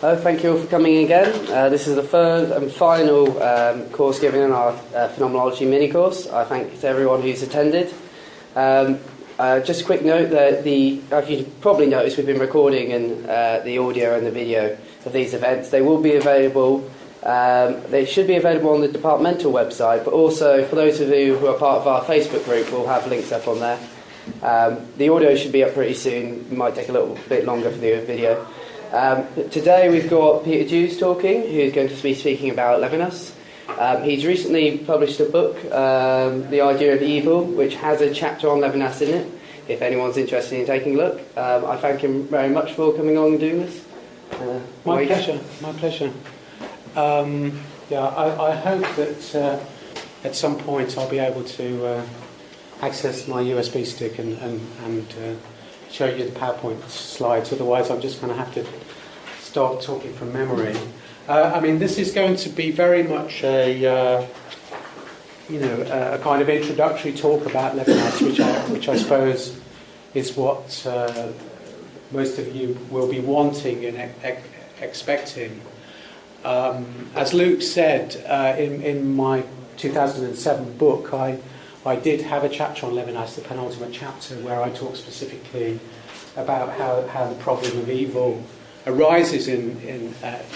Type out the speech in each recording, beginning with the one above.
Thank you all for coming again. This is the third and final course given in our Phenomenology mini-course. I thank everyone who's attended. Just a quick note that as you probably noticed, we've been recording the audio and the video of these events. They will be available. They should be available on the departmental website, but also for those of you who are part of our Facebook group, we'll have links up on there. The audio should be up pretty soon. It might take a little bit longer for the video. Today we've got Peter Jews talking, who's going to be speaking about Levinas. He's recently published a book, The Idea of Evil, which has a chapter on Levinas in it, if anyone's interested in taking a look. I thank him very much for coming along and doing this. My pleasure. I hope that at some point I'll be able to access my USB stick and show you the PowerPoint slides. Otherwise, I'm just going to have to start talking from memory. This is going to be very much a kind of introductory talk about Levinas, which I suppose is what most of you will be wanting and expecting. As Luke said in my 2007 book, I did have a chapter on Levinas, the penultimate chapter, where I talk specifically about how the problem of evil arises in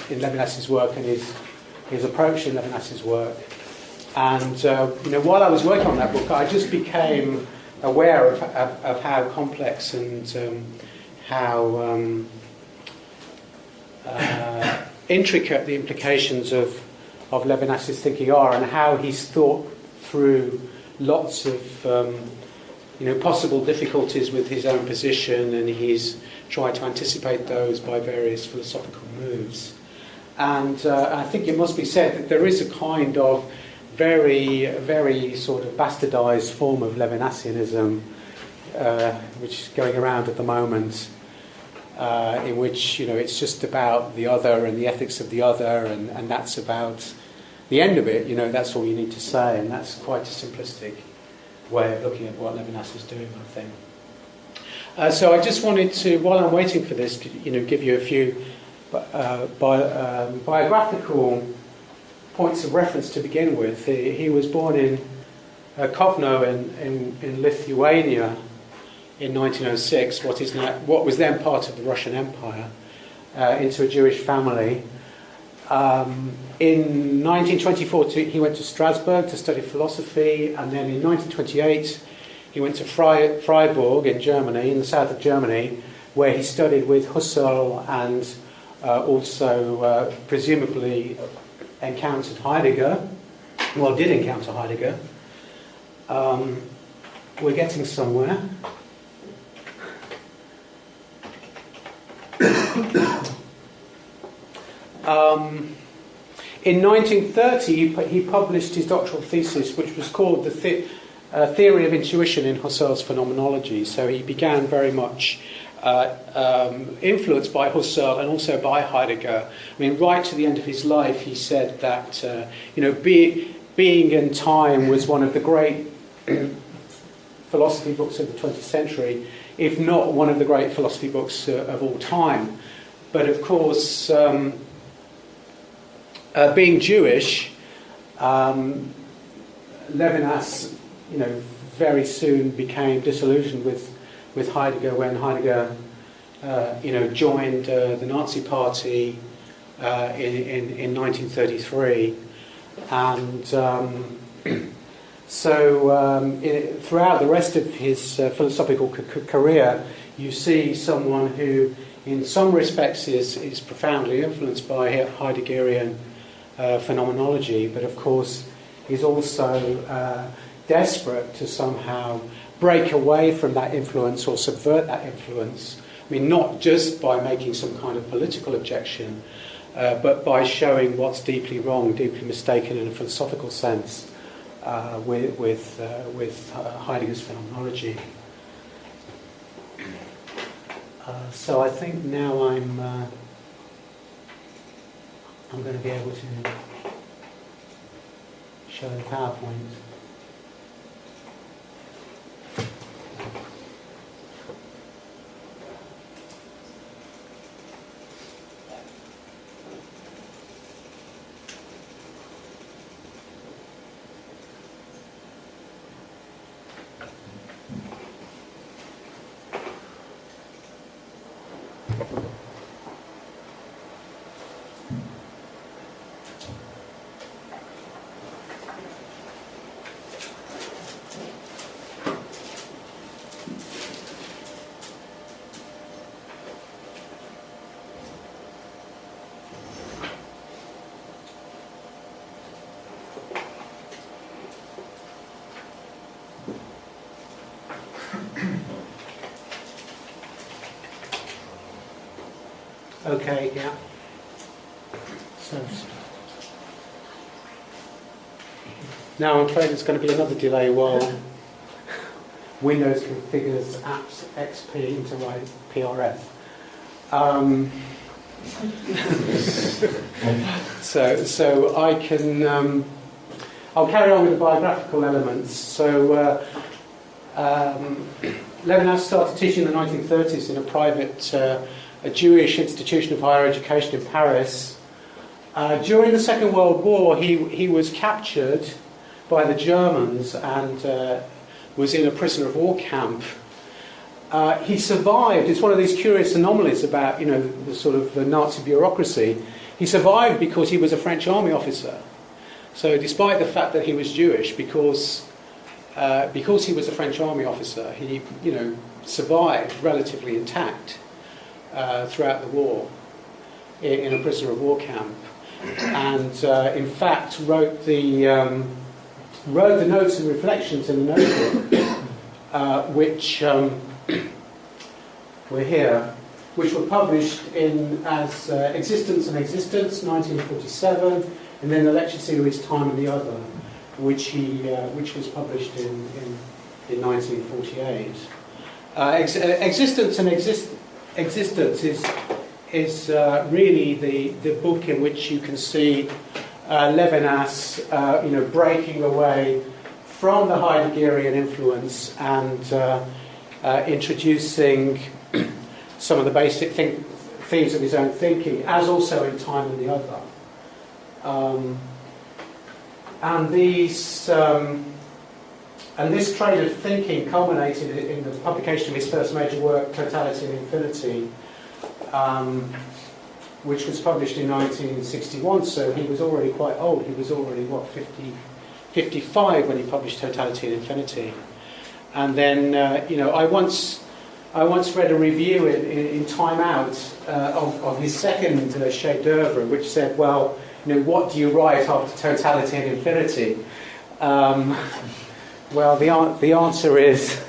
Levinas's work and his approach in Levinas's work. And while I was working on that book, I just became aware of how complex and how intricate the implications of Levinas's thinking are, and how he's thought through lots of possible difficulties with his own position, and he's tried to anticipate those by various philosophical moves. And I think it must be said that there is a kind of very, very sort of bastardized form of Levinasianism which is going around at the moment, in which it's just about the other and the ethics of the other, and that's about the end of it. That's all you need to say, and that's quite a simplistic way of looking at what Levinas is doing, I think. So I just wanted to, while I'm waiting for this, give you a few biographical points of reference to begin with. He was born in Kovno in Lithuania in 1906, what was then part of the Russian Empire, into a Jewish family. In 1924 he went to Strasbourg to study philosophy, and then in 1928 he went to Freiburg in Germany, in the south of Germany, where he studied with Husserl and also presumably encountered Heidegger. Well, did encounter Heidegger. We're getting somewhere. In 1930, he published his doctoral thesis, which was called The Theory of Intuition in Husserl's Phenomenology. So he began very much influenced by Husserl and also by Heidegger. Right to the end of his life, he said that Being and Time was one of the great philosophy books of the 20th century, if not one of the great philosophy books of all time. But of course, being Jewish, Levinas, very soon became disillusioned with Heidegger when Heidegger, joined the Nazi Party in 1933, and throughout the rest of his philosophical career, you see someone who, in some respects, is profoundly influenced by Heideggerian phenomenology, but of course is also desperate to somehow break away from that influence or subvert that influence. Not just by making some kind of political objection, but by showing what's deeply wrong, deeply mistaken in a philosophical sense with Heidegger's phenomenology. So I think now I'm going to be able to show the PowerPoint. Okay, yeah. So now I'm afraid there's going to be another delay while Windows configures apps XP into PRS. So I can I'll carry on with the biographical elements. So Levinas started teaching in the 1930s in a private a Jewish institution of higher education in Paris. During the Second World War, he was captured by the Germans and was in a prisoner of war camp. He survived. It's one of these curious anomalies about, you know, the sort of the Nazi bureaucracy. He survived because he was a French army officer. So despite the fact that he was Jewish, because he was a French army officer, he, you know, survived relatively intact throughout the war in a prisoner of war camp, and in fact wrote the notes and reflections in the notebook, which were here, which were published as Existence and Existence, 1947, and then the lecture series Time and the Other, which was published in 1948. Existence and Existence is really the book in which you can see Levinas, you know, breaking away from the Heideggerian influence and introducing some of the basic themes of his own thinking, as also in Time and the Other. And this trade of thinking culminated in the publication of his first major work, Totality and Infinity, which was published in 1961, so he was already quite old. He was already, 55 when he published Totality and Infinity. And then, you know, I once read a review in Time Out of his second chef d'oeuvre, which said, well, you know, what do you write after Totality and Infinity? Well, the answer is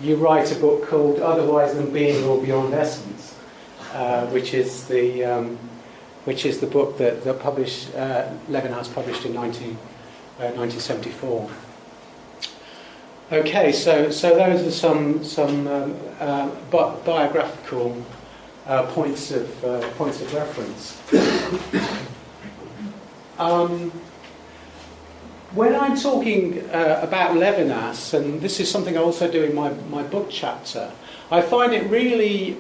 you write a book called Otherwise Than Being or Beyond Essence, which is the book that Levinas published in 1974. Okay, so those are some biographical points of reference. When I'm talking about Levinas, and this is something I also do in my book chapter, I find it really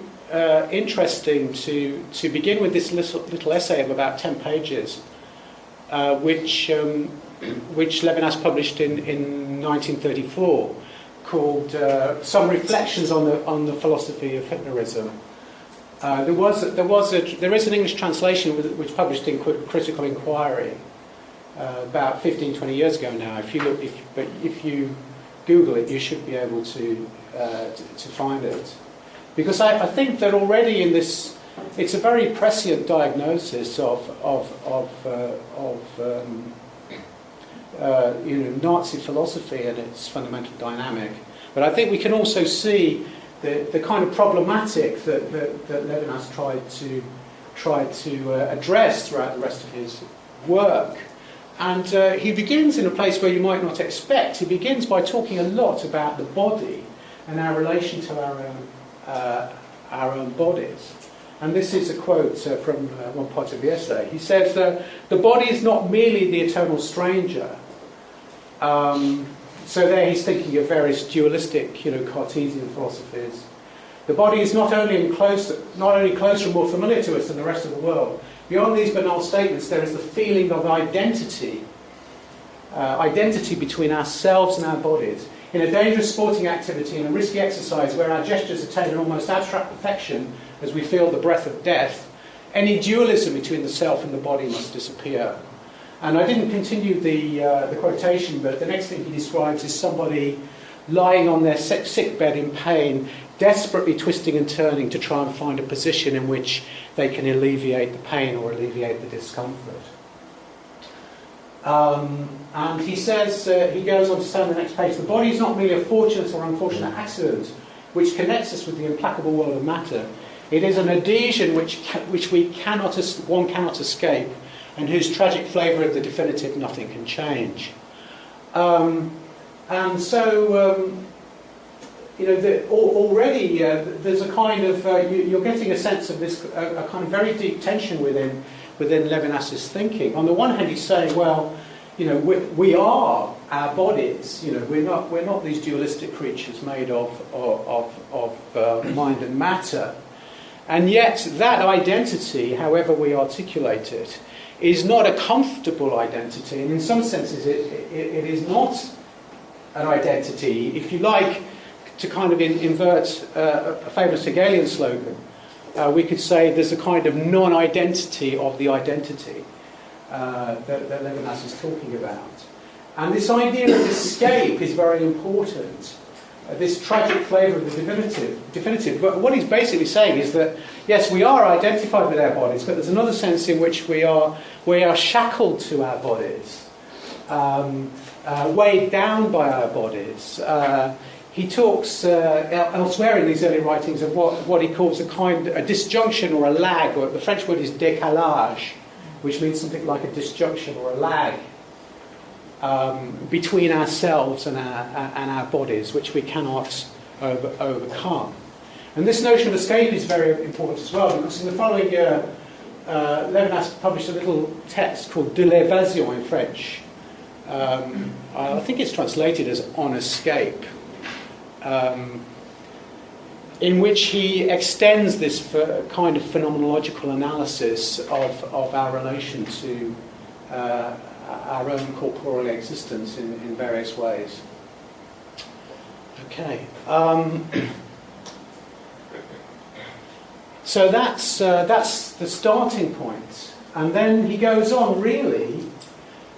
interesting to begin with this little essay of about 10 pages, which Levinas published in 1934, called Some Reflections on the Philosophy of Hitlerism. There is an English translation which published in Critical Inquiry about 15-20 years ago now. If you Google it, you should be able to find it, because I think that already in this, it's a very prescient diagnosis of you know, Nazi philosophy and its fundamental dynamic. But I think we can also see the kind of problematic that Levinas tried to address throughout the rest of his work. And he begins in a place where you might not expect. He begins by talking a lot about the body and our relation to our own bodies. And this is a quote from one part of the essay. He says, the body is not merely the eternal stranger. So there he's thinking of various dualistic, you know, Cartesian philosophies. The body is not only closer and more familiar to us than the rest of the world. Beyond these banal statements, there is the feeling of identity between ourselves and our bodies. In a dangerous sporting activity, in a risky exercise where our gestures attain an almost abstract perfection as we feel the breath of death, any dualism between the self and the body must disappear. And I didn't continue the quotation, but the next thing he describes is somebody lying on their sick bed in pain, desperately twisting and turning to try and find a position in which they can alleviate the pain or alleviate the discomfort. And he says, he goes on to say on the next page, the body is not merely a fortunate or unfortunate accident which connects us with the implacable world of matter. It is an adhesion which one cannot escape, and whose tragic flavour of the definitive nothing can change. And so, already there's a kind of you're getting a sense of this a kind of very deep tension within Levinas's thinking. On the one hand, he's saying, well, we are our bodies. We're not these dualistic creatures made of mind and matter, and yet that identity, however we articulate it, is not a comfortable identity, and in some senses it is not an identity, if you like, to kind of invert a famous Hegelian slogan. We could say there's a kind of non-identity of the identity that Levinas is talking about. And this idea of escape is very important. This tragic flavour of the definitive. But what he's basically saying is that, yes, we are identified with our bodies, but there's another sense in which we are shackled to our bodies, weighed down by our bodies. He talks elsewhere in these early writings of what he calls a disjunction or a lag, or the French word is décalage, which means something like a disjunction or a lag between ourselves and our bodies, which we cannot overcome. And this notion of escape is very important as well, because in the following year, Levinas published a little text called De l'Évasion in French. I think it's translated as On Escape, in which he extends this kind of phenomenological analysis of our relation to our own corporeal existence in various ways. Okay. So that's the starting point. And then he goes on really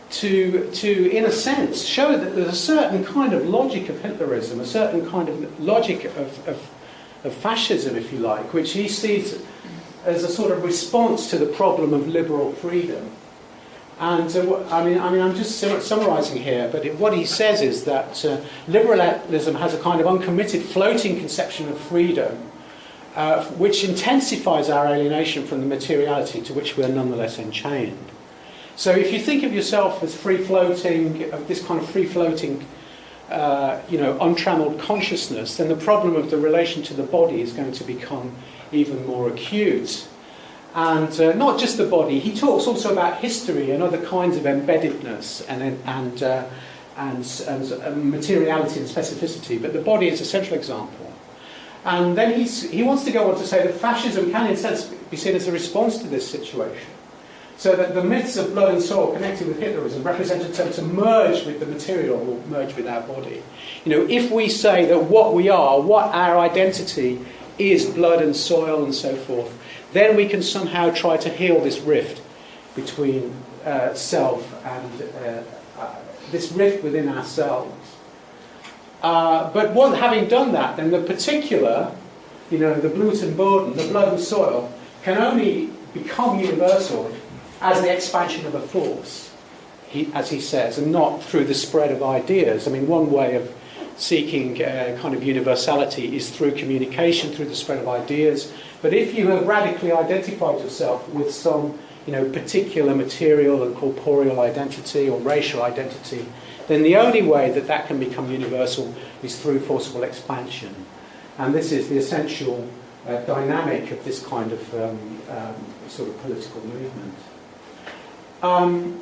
to in a sense, show that there's a certain kind of logic of Hitlerism, a certain kind of logic of fascism, if you like, which he sees as a sort of response to the problem of liberal freedom. And I'm just summarising here, but what he says is that liberalism has a kind of uncommitted, floating conception of freedom, which intensifies our alienation from the materiality to which we are nonetheless enchained. So if you think of yourself as free-floating, of this kind of free-floating, untrammelled consciousness, then the problem of the relation to the body is going to become even more acute. And not just the body, he talks also about history and other kinds of embeddedness and materiality and specificity, but the body is a central example. And then he wants to go on to say that fascism can, in a sense, be seen as a response to this situation. So that the myths of blood and soil connected with Hitlerism represent an attempt to merge with the material, or merge with our body. If we say that what we are, what our identity is blood and soil and so forth, then we can somehow try to heal this rift between self and this rift within ourselves. But having done that, then the particular, the Blut und Boden, the blood and soil, can only become universal as the expansion of a force, as he says, and not through the spread of ideas. I mean, one way of seeking kind of universality is through communication, through the spread of ideas. But if you have radically identified yourself with some, particular material and corporeal identity or racial identity, then the only way that can become universal is through forcible expansion. And this is the essential dynamic of this kind of sort of political movement.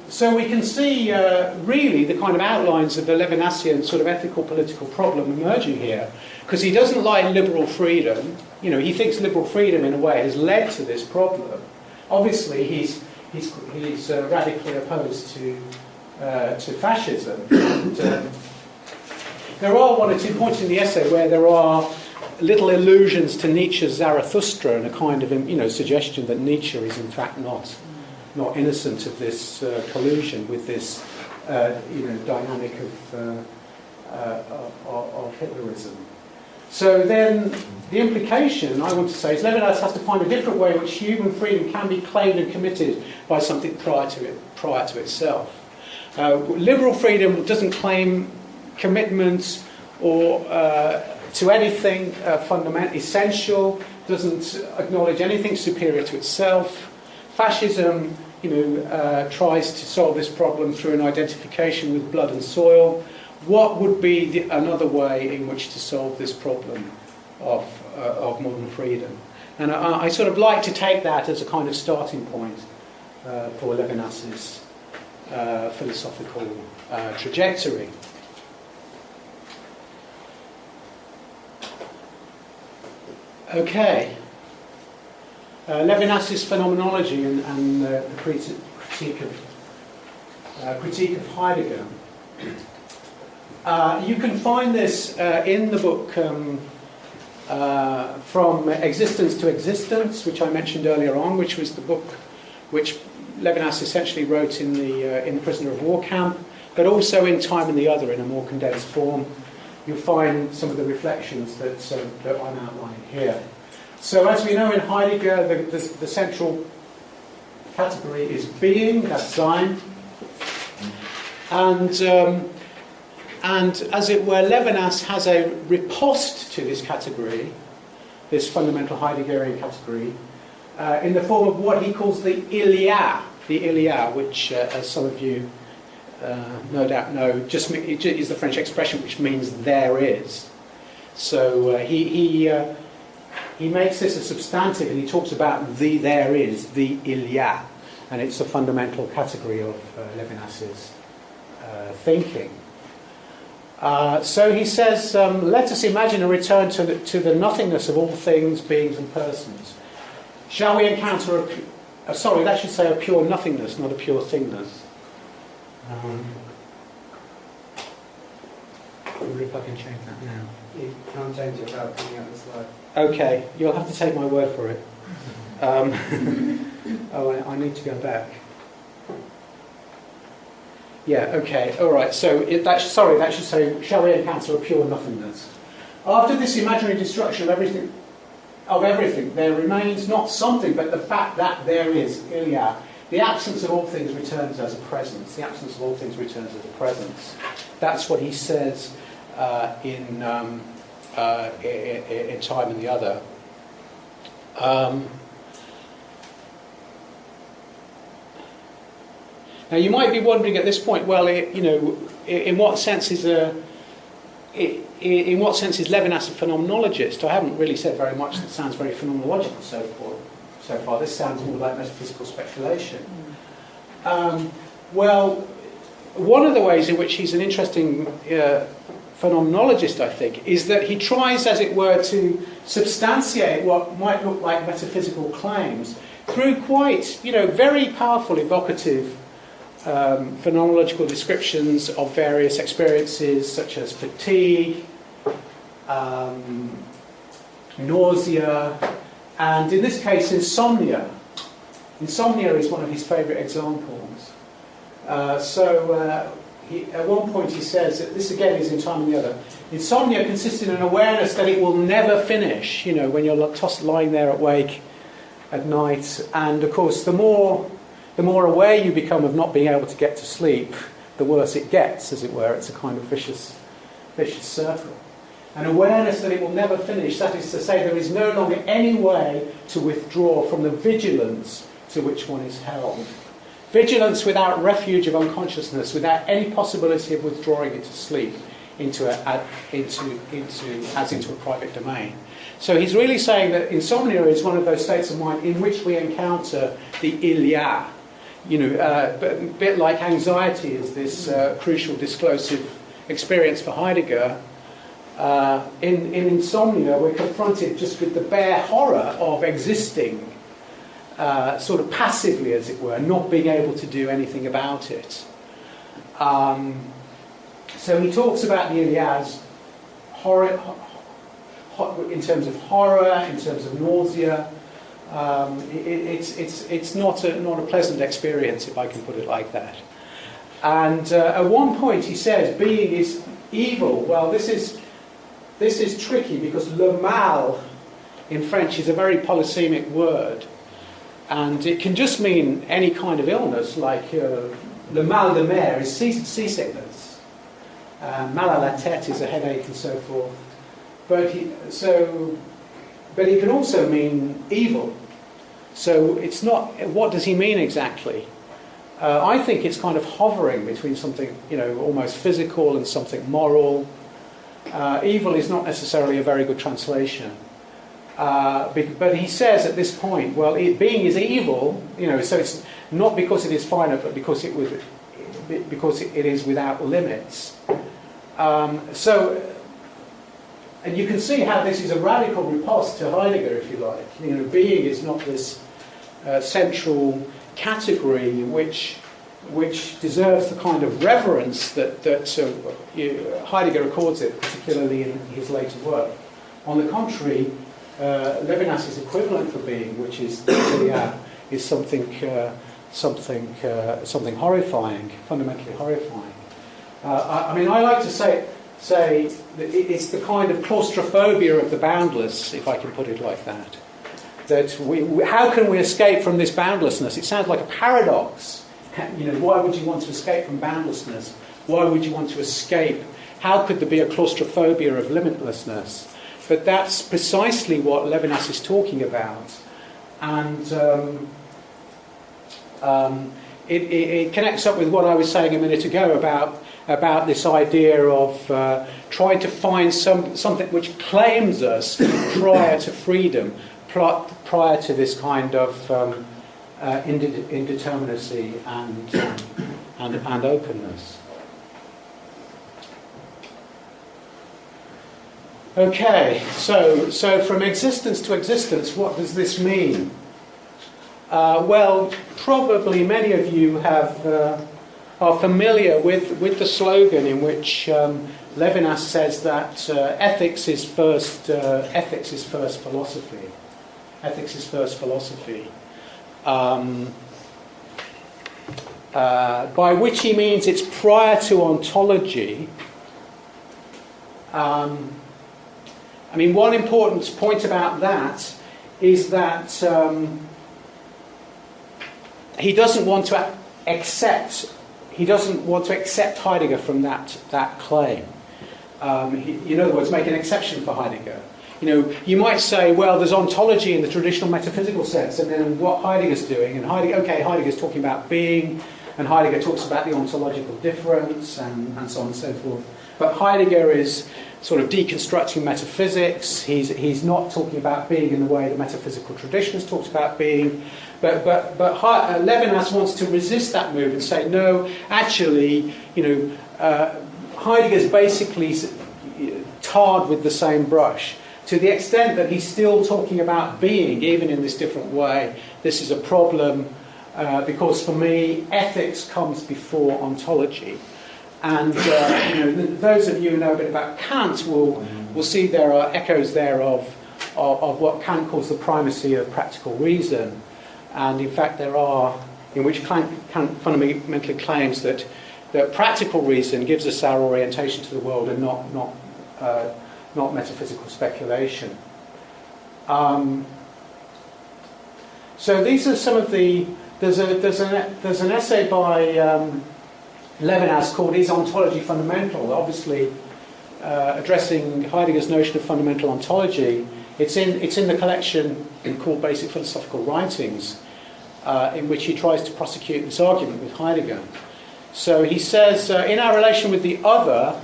So we can see really the kind of outlines of the Levinasian sort of ethical political problem emerging here, because he doesn't like liberal freedom. He thinks liberal freedom in a way has led to this problem. Obviously he's radically opposed to fascism. And, there are one or two points in the essay where there are little allusions to Nietzsche's Zarathustra and a kind of suggestion that Nietzsche is in fact not innocent of this collusion with this dynamic of Hitlerism. So then the implication, I want to say, is Levinas has to find a different way in which human freedom can be claimed and committed by something prior to itself. Liberal freedom doesn't claim commitment or to anything fundamental, essential, doesn't acknowledge anything superior to itself. Fascism, tries to solve this problem through an identification with blood and soil. What would be another way in which to solve this problem of modern freedom? And I sort of like to take that as a kind of starting point for Levinas's philosophical trajectory. Okay. Levinas's Phenomenology and the critique of Heidegger. You can find this in the book From Existence to Existence, which I mentioned earlier on, which was the book which Levinas essentially wrote in the Prisoner of War camp, but also in Time and the Other in a more condensed form. You'll find some of the reflections that I'm outlining here. So as we know in Heidegger, the central category is being, that's Sein. And as it were, Levinas has a riposte to this category, this fundamental Heideggerian category, in the form of what he calls the ilia, which, as some of you no doubt know, just is the French expression which means there is. So he makes this a substantive, and he talks about the there is, the il y a, and it's a fundamental category of Levinas's thinking. So he says, let us imagine a return to the nothingness of all things, beings and persons. Shall we encounter sorry, that should say a pure nothingness, not a pure thingness. I wonder if I can change that now. You can't change it without putting up the slide. Okay, you'll have to take my word for it. I need to go back. Yeah, okay, all right. So that should say, shall we encounter a pure nothingness? After this imaginary destruction of everything, there remains not something, but the fact that there is, ilia. The absence of all things returns as a presence. The absence of all things returns as a presence. That's what he says in Time and the Other. Now you might be wondering at this point, well, in what sense is Levinas a phenomenologist? I haven't really said very much that sounds very phenomenological so far. This sounds more like metaphysical speculation. Well, one of the ways in which he's an interesting phenomenologist, I think, is that he tries, as it were, to substantiate what might look like metaphysical claims through quite, very powerful, evocative phenomenological descriptions of various experiences, such as fatigue, nausea, and in this case, insomnia. Insomnia is one of his favourite examples. At one point he says, that this again is in Time and the Other, insomnia consists in an awareness that it will never finish, when you're lying there awake at night. And of course, the more aware you become of not being able to get to sleep, the worse it gets, as it were. It's a kind of vicious circle. An awareness that it will never finish, that is to say, there is no longer any way to withdraw from the vigilance to which one is held. Vigilance without refuge of unconsciousness, without any possibility of withdrawing into sleep, into a private domain. So he's really saying that insomnia is one of those states of mind in which we encounter the ilia. A bit like anxiety is this crucial disclosive experience for Heidegger. In insomnia, we're confronted just with the bare horror of existing, sort of passively, as it were, not being able to do anything about it. So he talks about the ilia as horror, in terms of horror, in terms of nausea. It's not a pleasant experience, if I can put it like that. And at one point he says being is evil. Well, this is tricky because le mal in French is a very polysemic word, and it can just mean any kind of illness, like le mal de mer is seasickness, mal à la tête is a headache, and so forth. But but it can also mean evil. So it's not, what does he mean exactly? I think it's kind of hovering between something, almost physical and something moral. Evil is not necessarily a very good translation. But he says at this point, well, being is evil, so it's not because it is finite, but because it is without limits. And you can see how this is a radical repulse to Heidegger, if you like. Being is not this central category which deserves the kind of reverence that Heidegger accords it, particularly in his later work. On the contrary, Levinas' equivalent for being, which is something horrifying, fundamentally horrifying. I like to say that it's the kind of claustrophobia of the boundless, if I can put it like that. That how can we escape from this boundlessness? It sounds like a paradox. Why would you want to escape from boundlessness? Why would you want to escape? How could there be a claustrophobia of limitlessness? But that's precisely what Levinas is talking about. And it connects up with what I was saying a minute ago about this idea of trying to find something which claims us prior to freedom, prior to this kind of indeterminacy and openness. Okay, so from existence to existence, what does this mean? Well, probably many of you are familiar with the slogan in which Levinas says that ethics is first philosophy. Ethics is first philosophy. By which he means it's prior to ontology. One important point about that is that he doesn't want to accept Heidegger from that claim. In other words, make an exception for Heidegger. You might say, well, there's ontology in the traditional metaphysical sense, and then what Heidegger's doing, and Heidegger's talking about being, and Heidegger talks about the ontological difference, and so on and so forth. But Heidegger is sort of deconstructing metaphysics. He's not talking about being in the way the metaphysical traditions talks about being. But Levinas wants to resist that move and say, no, actually, Heidegger's basically tarred with the same brush. To the extent that he's still talking about being, even in this different way, this is a problem because for me, ethics comes before ontology. And those of you who know a bit about Kant will see there are echoes there of what Kant calls the primacy of practical reason. And in fact, there are in which Kant fundamentally claims that practical reason gives us our orientation to the world and not metaphysical speculation. So these are some of the. There's an essay by Levinas called "Is Ontology Fundamental?" Obviously, addressing Heidegger's notion of fundamental ontology. It's in the collection called Basic Philosophical Writings, in which he tries to prosecute this argument with Heidegger. So he says, in our relation with the other,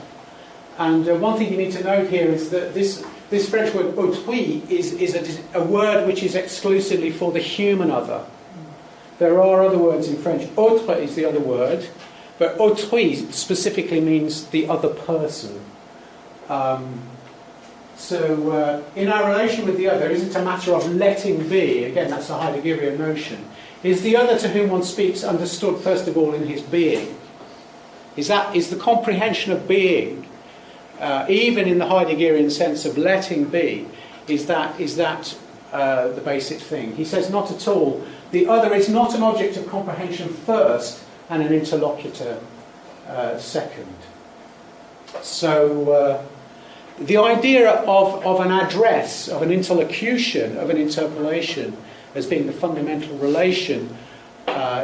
and one thing you need to note here is that this French word autrui is a word which is exclusively for the human other. There are other words in French. Autre is the other word, but autrui specifically means the other person. So in our relation with the other, is it a matter of letting be? Again, that's a Heideggerian notion. Is the other to whom one speaks understood first of all in his being? Is the comprehension of being, even in the Heideggerian sense of letting be, is that the basic thing? He says not at all. The other is not an object of comprehension first and an interlocutor second. So the idea of an address, of an interlocution, of an interpolation as being the fundamental relation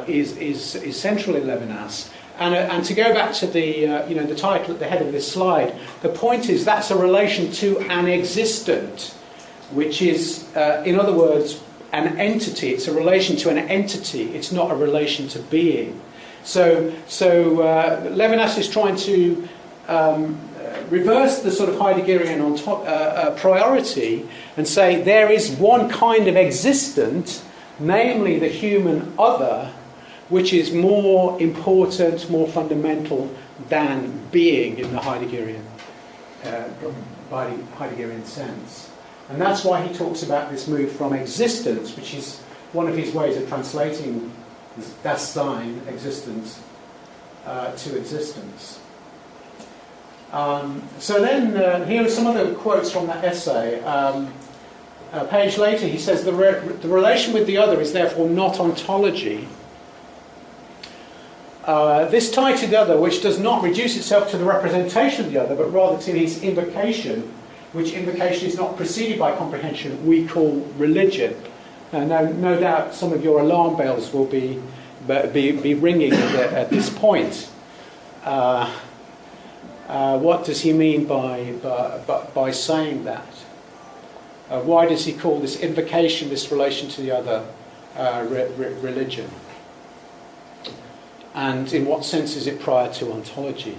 is central in Levinas. And to go back to the title at the head of this slide, the point is that's a relation to an existent. which is, in other words, an entity. It's a relation to an entity. It's not a relation to being. So Levinas is trying to reverse the sort of Heideggerian priority and say there is one kind of existent, namely the human other, which is more important, more fundamental than being in the Heideggerian sense. And that's why he talks about this move from existence, which is one of his ways of translating das Sein, existence, to existence. So then, here are some other quotes from that essay. A page later, he says, the relation with the other is therefore not ontology. This tie to the other, which does not reduce itself to the representation of the other, but rather to his invocation, which invocation is not preceded by comprehension, we call religion. No doubt some of your alarm bells will be ringing at this point. What does he mean by saying that? Why does he call this invocation, this relation to the other, religion? And in what sense is it prior to ontology?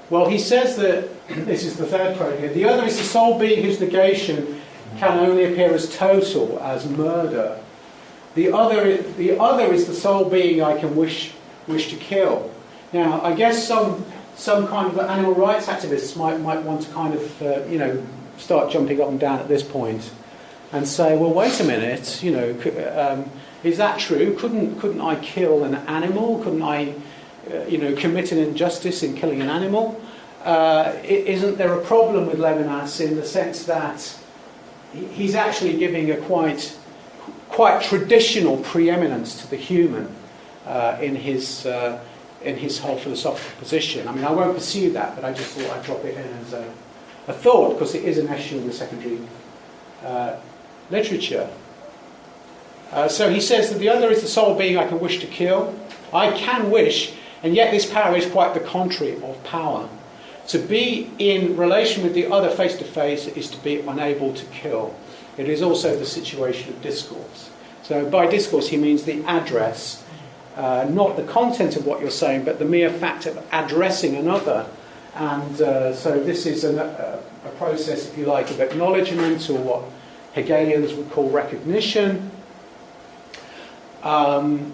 Well, he says that, this is the third quote here, the other is the sole being whose negation can only appear as total, as murder. The other is the sole being I can wish to kill. Now, I guess some kind of animal rights activists might want to kind of, start jumping up and down at this point and say, well, wait a minute, is that true? Couldn't I kill an animal? Couldn't I, commit an injustice in killing an animal? Isn't there a problem with Levinas in the sense that he's actually giving a quite traditional preeminence to the human in his whole philosophical position? I mean, I won't pursue that, but I just thought I'd drop it in as a thought, because it is an issue in the secondary literature. So he says that the other is the sole being I can wish to kill. I can wish, and yet this power is quite the contrary of power. To be in relation with the other face to face is to be unable to kill. It is also the situation of discourse. So by discourse he means the address, not the content of what you're saying, but the mere fact of addressing another. And so this is a process, if you like, of acknowledgement, or what Hegelians would call recognition. And,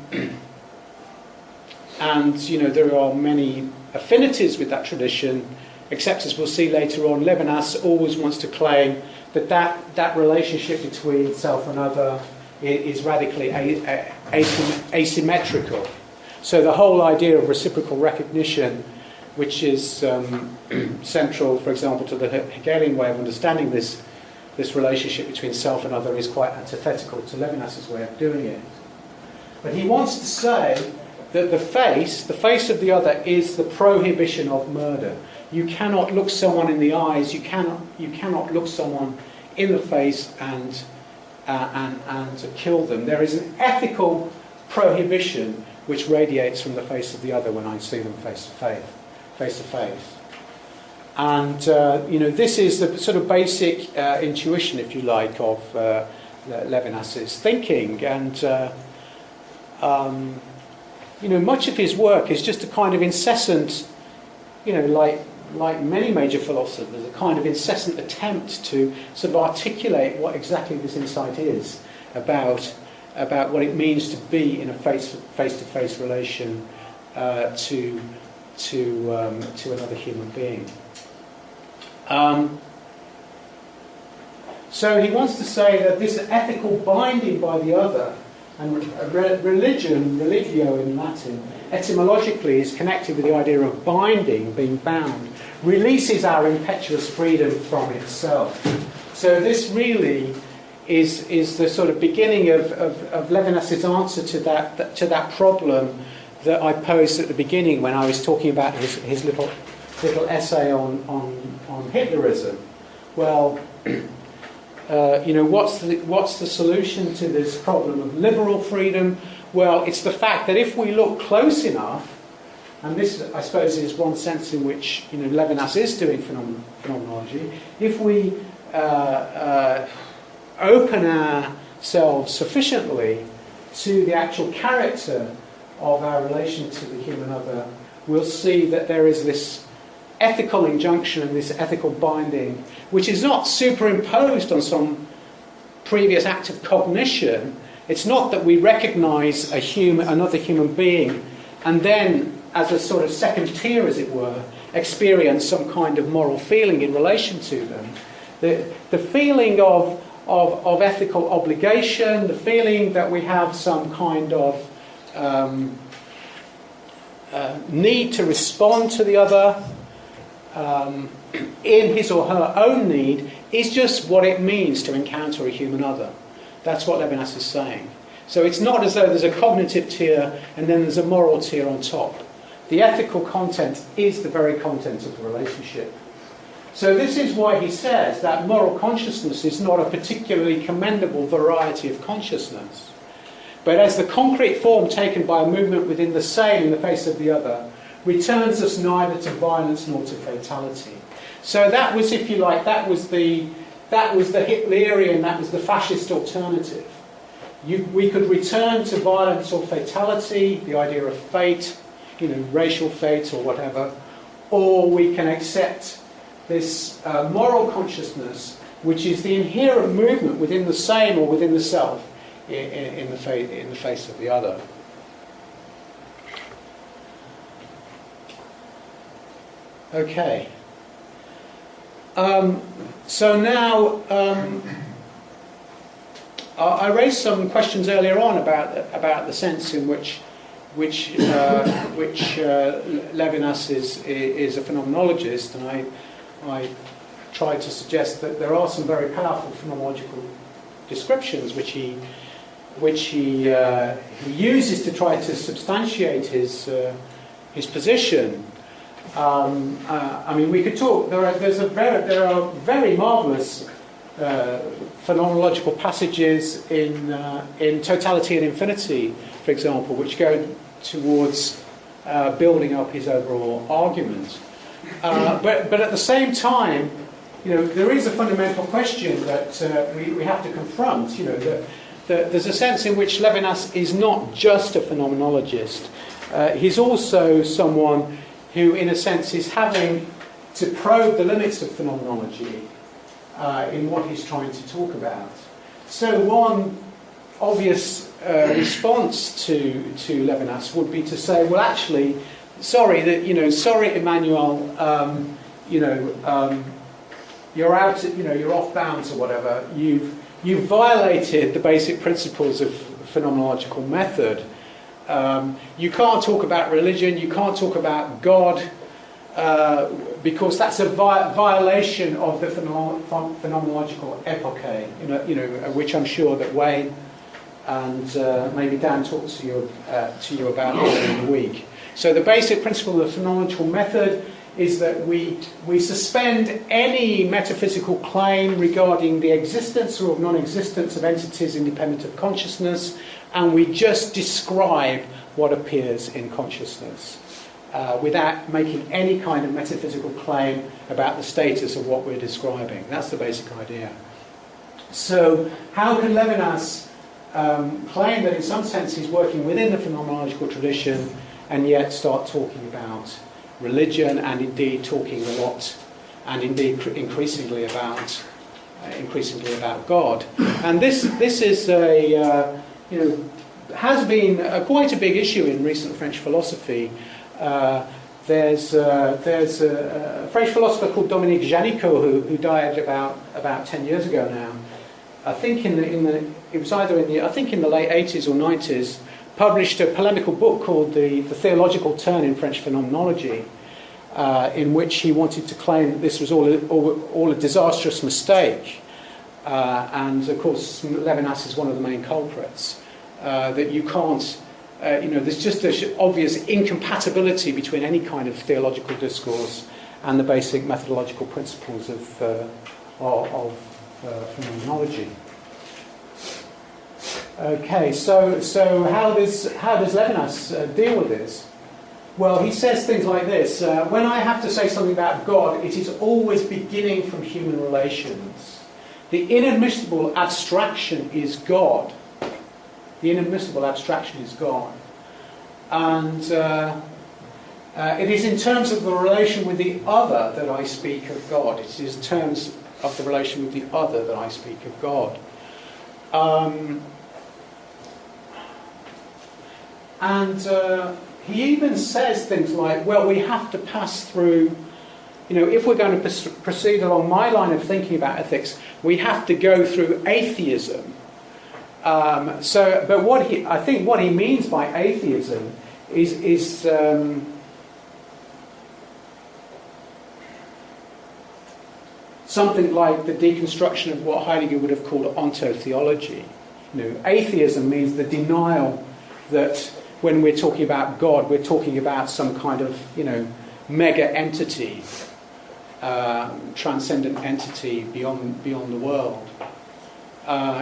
there are many affinities with that tradition, except, as we'll see later on, Levinas always wants to claim that relationship between self and other is radically asymmetrical. So the whole idea of reciprocal recognition, which is central, for example, to the Hegelian way of understanding this relationship between self and other, is quite antithetical to Levinas's way of doing it. But he wants to say that the face of the other is the prohibition of murder. You cannot look someone in the eyes, you cannot look someone in the face and kill them. There is an ethical prohibition which radiates from the face of the other when I see them face to face. And this is the sort of basic intuition, if you like, of Levinas's thinking. And much of his work is just a kind of incessant, like many major philosophers, a kind of incessant attempt to sort of articulate what exactly this insight is about what it means to be in a face-to-face relation to another human being. So he wants to say that this ethical binding by the other, and religion, religio in Latin, etymologically is connected with the idea of binding, being bound, releases our impetuous freedom from itself. So this really is the sort of beginning of Levinas's answer to that problem that I posed at the beginning when I was talking about his little essay on hitlerism. Well, what's the solution to this problem of liberal freedom? Well, it's the fact that if we look close enough, and this, I suppose, is one sense in which Levinas is doing phenomenology. If we open ourselves sufficiently to the actual character of our relation to the human other, we'll see that there is this ethical injunction and this ethical binding, which is not superimposed on some previous act of cognition. It's not that we recognise another human being and then, as a sort of second tier, as it were, experience some kind of moral feeling in relation to them. The feeling of ethical obligation, the feeling that we have some kind of need to respond to the other in his or her own need, is just what it means to encounter a human other. That's what Levinas is saying. So it's not as though there's a cognitive tier and then there's a moral tier on top. The ethical content is the very content of the relationship. So this is why he says that moral consciousness is not a particularly commendable variety of consciousness, but as the concrete form taken by a movement within the same in the face of the other, returns us neither to violence nor to fatality. So that was, if you like, that was the Hitlerian, that was the fascist alternative. We could return to violence or fatality, the idea of fate, racial fate or whatever, or we can accept this moral consciousness, which is the inherent movement within the same or within the self in the face of the other. Okay. So now I raised some questions earlier on about the sense in which Levinas is a phenomenologist, and I tried to suggest that there are some very powerful phenomenological descriptions which he uses to try to substantiate his position. I mean, we could talk. There are very marvellous phenomenological passages in Totality and Infinity, for example, which go towards building up his overall argument. But at the same time, there is a fundamental question that we have to confront. That there's a sense in which Levinas is not just a phenomenologist. He's also someone who, in a sense, is having to probe the limits of phenomenology in what he's trying to talk about. So one obvious response to Levinas would be to say, well, actually, sorry, Emmanuel, you're out, you're off bounds or whatever. You've violated the basic principles of phenomenological method. You can't talk about religion, you can't talk about God, because that's a violation of the phenomenological epoche, which I'm sure that Wayne and maybe Dan talked to you about earlier in the week. So the basic principle of the phenomenological method is that we suspend any metaphysical claim regarding the existence or non-existence of entities independent of consciousness, and we just describe what appears in consciousness without making any kind of metaphysical claim about the status of what we're describing. That's the basic idea. So how can Levinas claim that in some sense he's working within the phenomenological tradition and yet start talking about religion and indeed talking a lot and indeed increasingly about God? And this is has been quite a big issue in recent French philosophy. There's a French philosopher called Dominique Janicot who died about 10 years ago now. I think in the late 80s or 90s, published a polemical book called The Theological Turn in French Phenomenology, in which he wanted to claim that this was all a disastrous mistake. And of course, Levinas is one of the main culprits. That you can't, there's just an obvious incompatibility between any kind of theological discourse and the basic methodological principles of phenomenology. Okay, so how does Levinas deal with this? Well, he says things like this: when I have to say something about God, it is always beginning from human relations. The inadmissible abstraction is God. The inadmissible abstraction is God. And it is in terms of the relation with the other that I speak of God. It is in terms of the relation with the other that I speak of God. He even says things like, well, we have to pass through, if we're going to proceed along my line of thinking about ethics, we have to go through atheism. But I think what he means by atheism is something like the deconstruction of what Heidegger would have called ontotheology. Atheism means the denial that when we're talking about God, we're talking about some kind of, mega entity, transcendent entity beyond the world.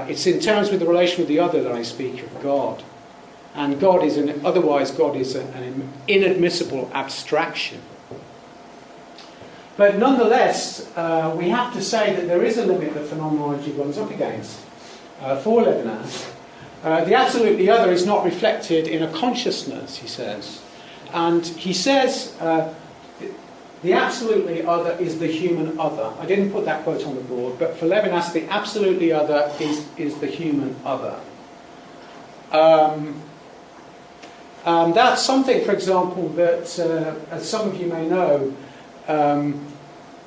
It's in terms with the relation with the other that I speak of God. And God is otherwise God is an inadmissible abstraction. But nonetheless, we have to say that there is a limit that phenomenology runs up against for Levinas. The absolutely other is not reflected in a consciousness, he says. And he says the absolutely other is the human other. I didn't put that quote on the board, but for Levinas, the absolutely other is the human other. That's something, for example, that, as some of you may know, Alain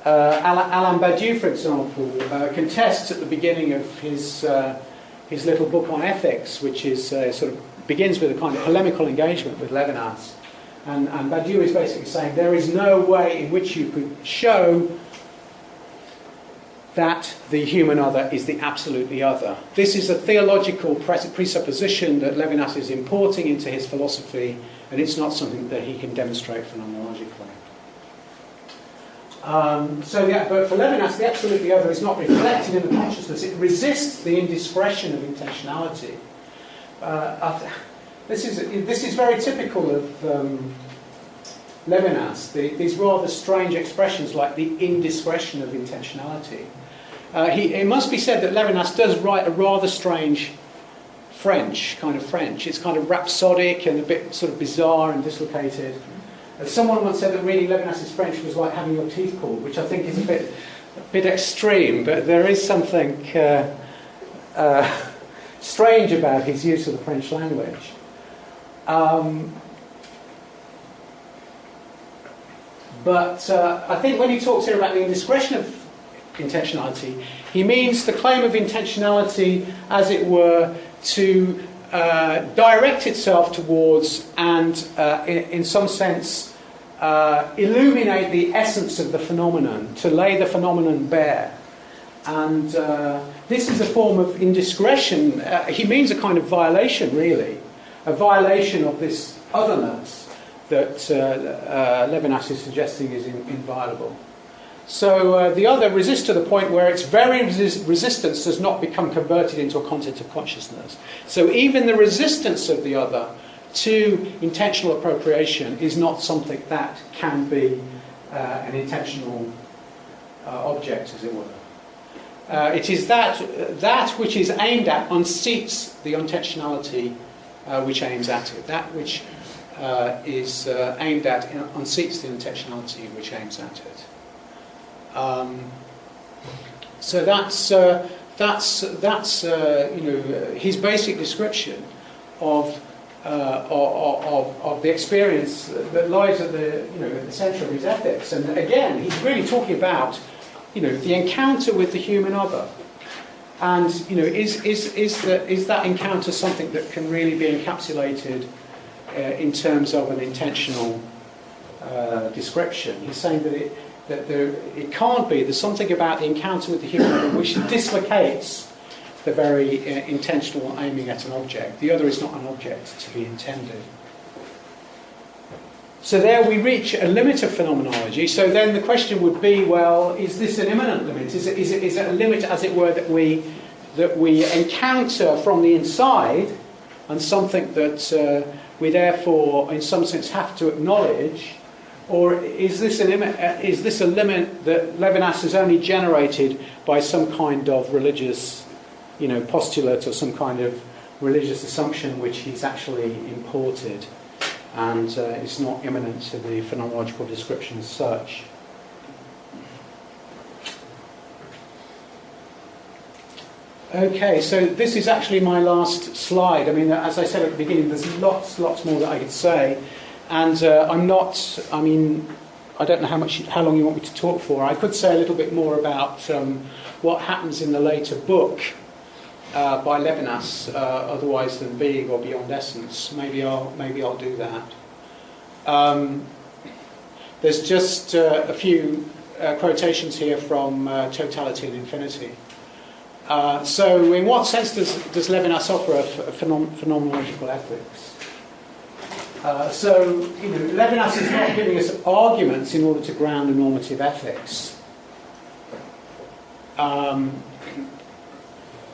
Badiou, for example, contests at the beginning of his little book on ethics, which is sort of begins with a kind of polemical engagement with Levinas. And Badiou is basically saying there is no way in which you could show that the human other is the absolutely other. This is a theological presupposition that Levinas is importing into his philosophy, and it's not something that he can demonstrate phenomenologically. But for Levinas, the absolutely other is not reflected in the consciousness. It resists the indiscretion of intentionality. This is very typical of Levinas. These rather strange expressions like the indiscretion of intentionality. It must be said that Levinas does write a rather strange French. It's kind of rhapsodic and a bit sort of bizarre and dislocated. Someone once said that reading Levinas's French was like having your teeth pulled, which I think is a bit extreme, but there is something strange about his use of the French language. But I think when he talks here about the indiscretion of intentionality, he means the claim of intentionality, as it were, to direct itself towards and, in some sense, illuminate the essence of the phenomenon, to lay the phenomenon bare. And this is a form of indiscretion. He means a kind of violation, really, a violation of this otherness that Levinas is suggesting is inviolable. So the other resists to the point where its very resistance does not become converted into a content of consciousness. So even the resistance of the other to intentional appropriation is not something that can be an intentional object, as it were. It is that which is aimed at unseats the intentionality which aims at it. That which is aimed at unseats the intentionality which aims at it. So that's his basic description of the experience that lies at the centre of his ethics. And again, he's really talking about the encounter with the human other. And is that encounter something that can really be encapsulated in terms of an intentional description? He's saying that it can't be. There's something about the encounter with the human other which dislocates the very intentional aiming at an object. The other is not an object to be intended. So there we reach a limit of phenomenology. So then the question would be, well, is this an immanent limit? Is it a limit, as it were, that we encounter from the inside, and something that we therefore, in some sense, have to acknowledge? Or is this a limit that Levinas has only generated by some kind of religious, postulate or some kind of religious assumption which he's actually imported, and it's not immanent to the phenomenological description as such? Okay, so this is actually my last slide. I mean, as I said at the beginning, there's lots more that I could say. And I don't know how long you want me to talk for. I could say a little bit more about what happens in the later book by Levinas, otherwise than Being or Beyond Essence. Maybe I'll do that. There's just a few quotations here from Totality and Infinity. So, in what sense does Levinas offer a phenomenological ethics? Levinas is not giving us arguments in order to ground a normative ethics.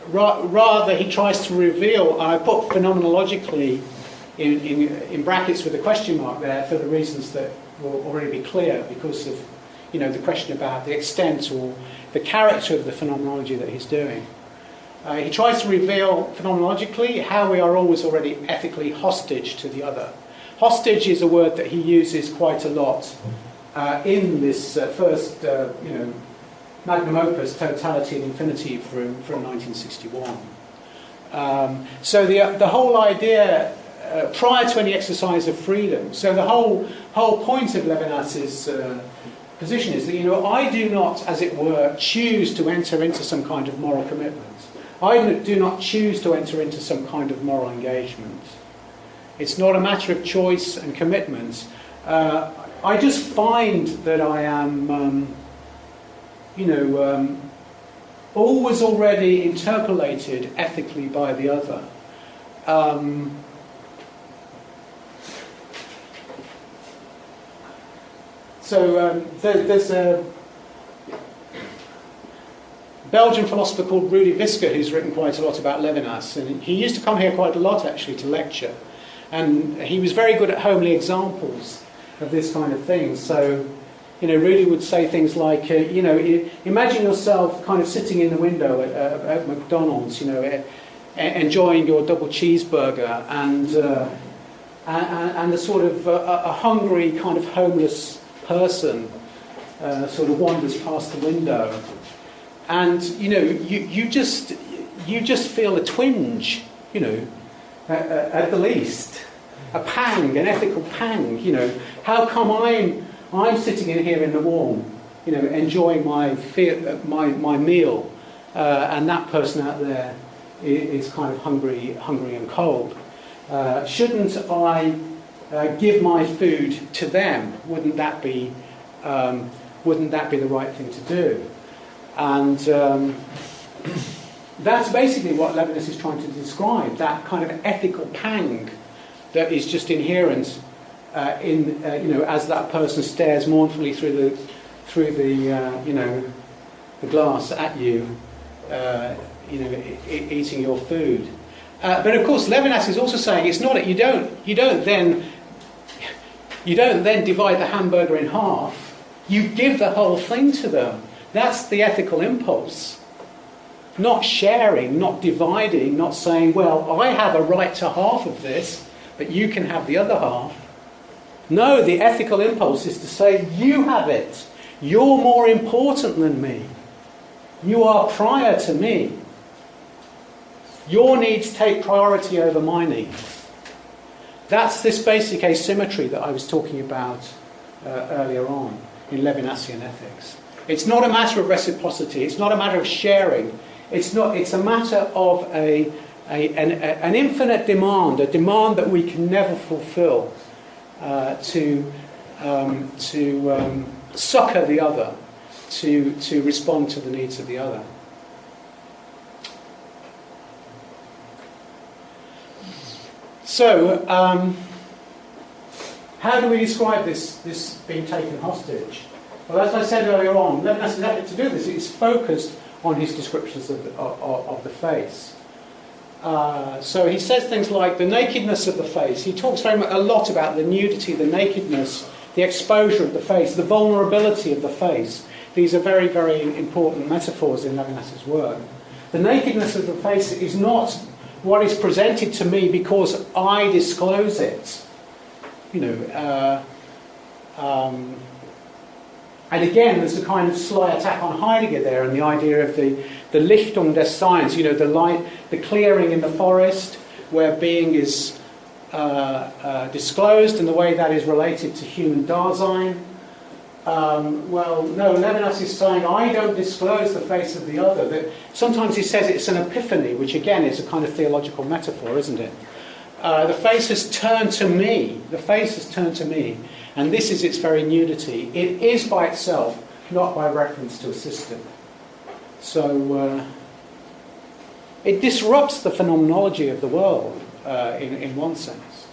Rather, he tries to reveal, I put phenomenologically in brackets with a question mark there for the reasons that will already be clear, because of the question about the extent or the character of the phenomenology that he's doing. He tries to reveal phenomenologically how we are always already ethically hostage to the other. Hostage is a word that he uses quite a lot in this first, magnum opus, Totality and Infinity from 1961. So the whole idea, prior to any exercise of freedom, so the whole point of Levinas's position is that I do not, as it were, choose to enter into some kind of moral commitment. I do not choose to enter into some kind of moral engagement. It's not a matter of choice and commitment. I just find that I am, always already interpolated ethically by the other. There's a Belgian philosopher called Rudy Vischer who's written quite a lot about Levinas, and he used to come here quite a lot actually to lecture, and he was very good at homely examples of this kind of thing. So, Rudy would say things like, imagine yourself kind of sitting in the window at McDonald's, enjoying your double cheeseburger, and the sort of a hungry kind of homeless person sort of wanders past the window, and you just feel a twinge, at the least, a pang, an ethical pang. How come I'm sitting in here in the warm, enjoying my meal, and that person out there is kind of hungry and cold. Shouldn't I give my food to them? Wouldn't that be the right thing to do? And that's basically what Levinas is trying to describe, that kind of ethical pang that is just inherent as that person stares mournfully through the glass at you, eating your food. But of course, Levinas is also saying it's not that you don't then divide the hamburger in half. You give the whole thing to them. That's the ethical impulse. Not sharing, not dividing, not saying, well, I have a right to half of this, but you can have the other half. No, the ethical impulse is to say, you have it. You're more important than me. You are prior to me. Your needs take priority over my needs. That's this basic asymmetry that I was talking about earlier on in Levinasian ethics. It's not a matter of reciprocity. It's not a matter of sharing. It's a matter of an infinite demand, a demand that we can never fulfill, to succour the other, to respond to the needs of the other. So, how do we describe this being taken hostage? Well, as I said earlier on, Levinas's effort to do this is focused on his descriptions of the face. So he says things like the nakedness of the face. He talks a lot about the nudity, the nakedness, the exposure of the face, the vulnerability of the face. These are very, very important metaphors in Levinas's work. The nakedness of the face is not what is presented to me because I disclose it. And again, there's a kind of sly attack on Heidegger there, and the idea of the Lichtung des Seins, the light, the clearing in the forest, where being is disclosed, and the way that is related to human Dasein. Well, no, Levinas is saying, I don't disclose the face of the other. That sometimes he says it's an epiphany, which again is a kind of theological metaphor, isn't it? The face has turned to me. The face has turned to me. And this is its very nudity. It is by itself, not by reference to a system. So it disrupts the phenomenology of the world in one sense.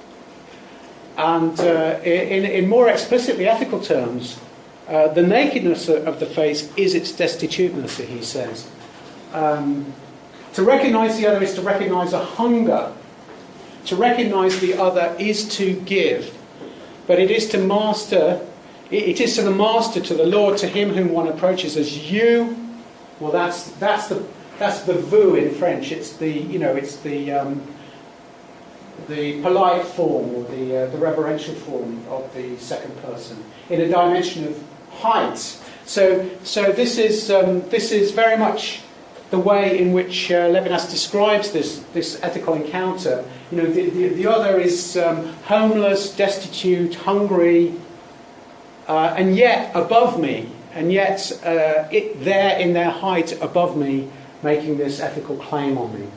And in more explicitly ethical terms, the nakedness of the face is its destituteness, he says. To recognise the other is to recognise a hunger. To recognise the other is to give. But it is to master, it is to the master, to the Lord, to him whom one approaches as you. Well, that's the vous in French. It's the polite form or the reverential form of the second person in a dimension of height. So this is very much the way in which Levinas describes this ethical encounter. The other is homeless, destitute, hungry, and yet above me, and yet there in their height above me, making this ethical claim on me.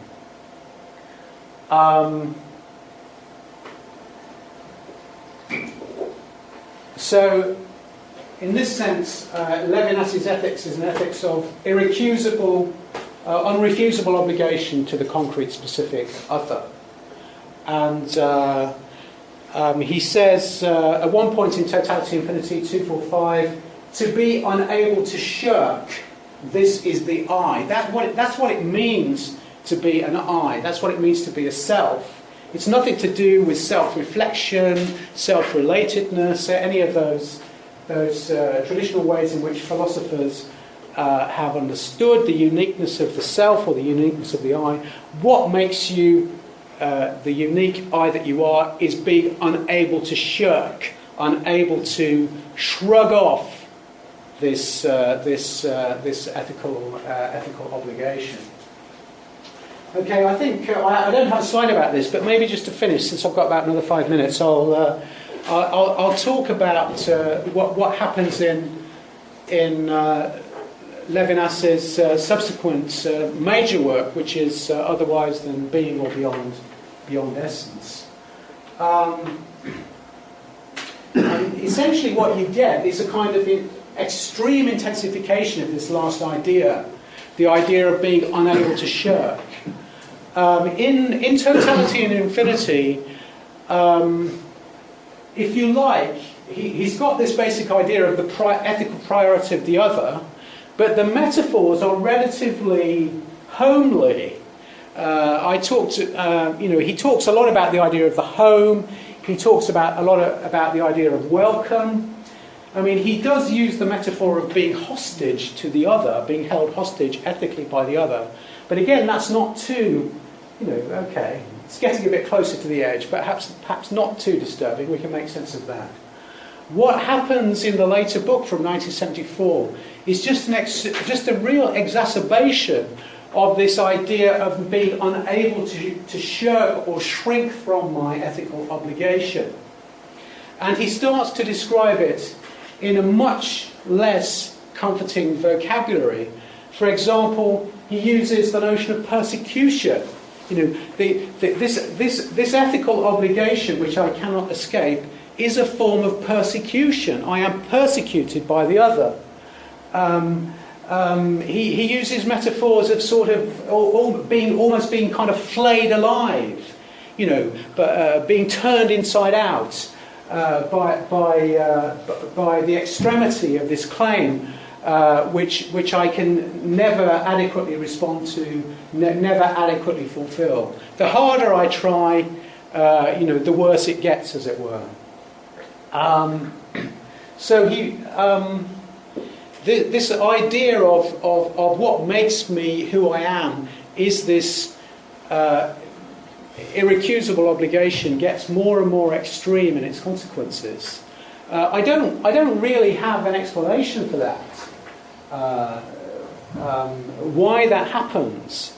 So, in this sense, Levinas's ethics is an ethics of irrecusable, unrefusable obligation to the concrete, specific other. And he says, at one point in Totality Infinity 245, to be unable to shirk, this is the I. That's what it means to be an I. That's what it means to be a self. It's nothing to do with self-reflection, self-relatedness, any of those traditional ways in which philosophers have understood the uniqueness of the self or the uniqueness of the I. What makes you the unique I that you are is being unable to shirk, unable to shrug off this ethical obligation. Okay, I think I don't have a slide about this, but maybe just to finish, since I've got about another 5 minutes, I'll talk about what happens in Levinas's subsequent major work, which is Otherwise Than Being or Beyond Essence. Essentially, what you get is a kind of extreme intensification of this last idea, the idea of being unable to shirk. In Totality and Infinity, if you like, he's got this basic idea of the ethical priority of the other, but the metaphors are relatively homely. He talks a lot about the idea of the home. He talks a lot about the idea of welcome. I mean, he does use the metaphor of being hostage to the other, being held hostage ethically by the other. But again, that's not too, okay, it's getting a bit closer to the edge, but perhaps not too disturbing. We can make sense of that. What happens in the later book from 1974 is just a real exacerbation of this idea of being unable to shirk or shrink from my ethical obligation. And he starts to describe it in a much less comforting vocabulary. For example, he uses the notion of persecution. This ethical obligation, which I cannot escape, is a form of persecution. I am persecuted by the other. He uses metaphors of sort of almost being kind of flayed alive, but being turned inside out by the extremity of this claim, which I can never adequately respond to, never adequately fulfill. The harder I try, the worse it gets, as it were. So this idea of what makes me who I am is this irrecusable obligation gets more and more extreme in its consequences. I don't really have an explanation for that. Why that happens.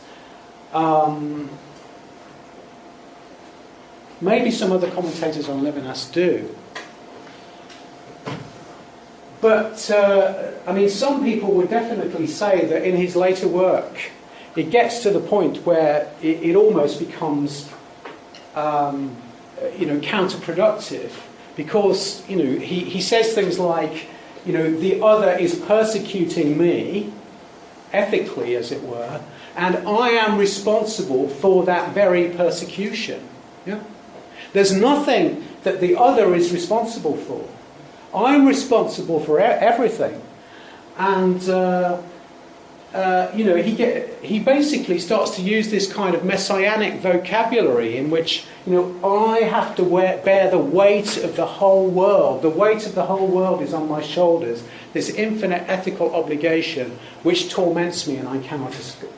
Maybe some other commentators on Levinas do. But, I mean, some people would definitely say that in his later work, it gets to the point where it almost becomes, counterproductive. Because, he says things like, the other is persecuting me, ethically as it were, and I am responsible for that very persecution. Yeah? There's nothing that the other is responsible for. I'm responsible for everything. And, he basically starts to use this kind of messianic vocabulary in which, I have to bear the weight of the whole world. The weight of the whole world is on my shoulders. This infinite ethical obligation which torments me and I cannot escape.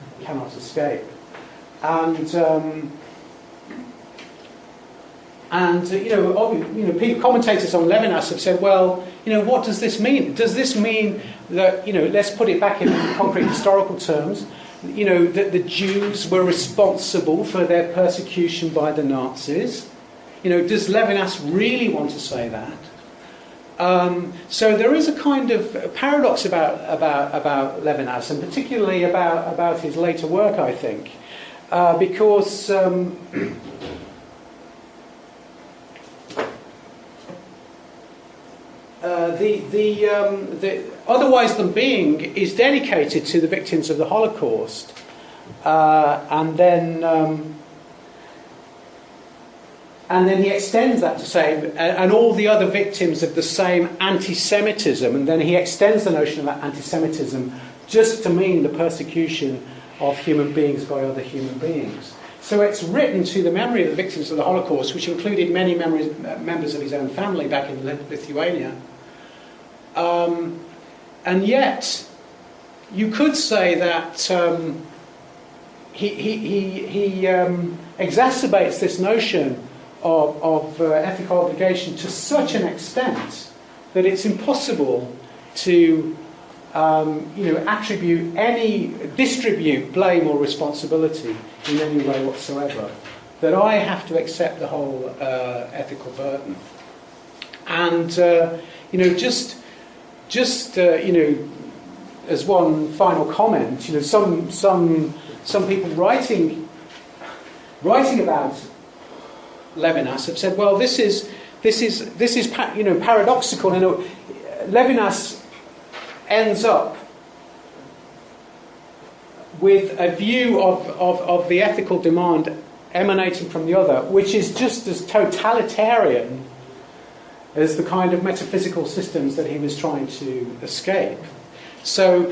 Commentators on Levinas have said, well, what does this mean? Does this mean that, let's put it back in concrete historical terms, that the Jews were responsible for their persecution by the Nazis? Does Levinas really want to say that? So there is a kind of paradox about Levinas, and particularly about his later work, I think, because the Otherwise Than Being is dedicated to the victims of the Holocaust, and then he extends that to say, and all the other victims of the same anti-Semitism, and then he extends the notion of that anti-Semitism just to mean the persecution of human beings by other human beings. So it's written to the memory of the victims of the Holocaust, which included many members of his own family back in Lithuania. And yet, you could say that he exacerbates this notion of ethical obligation to such an extent that it's impossible to distribute blame or responsibility in any way whatsoever. That I have to accept the whole ethical burden. And as one final comment, some people writing about Levinas have said, well, this is paradoxical. Levinas ends up with a view of the ethical demand emanating from the other, which is just as totalitarian as the kind of metaphysical systems that he was trying to escape. So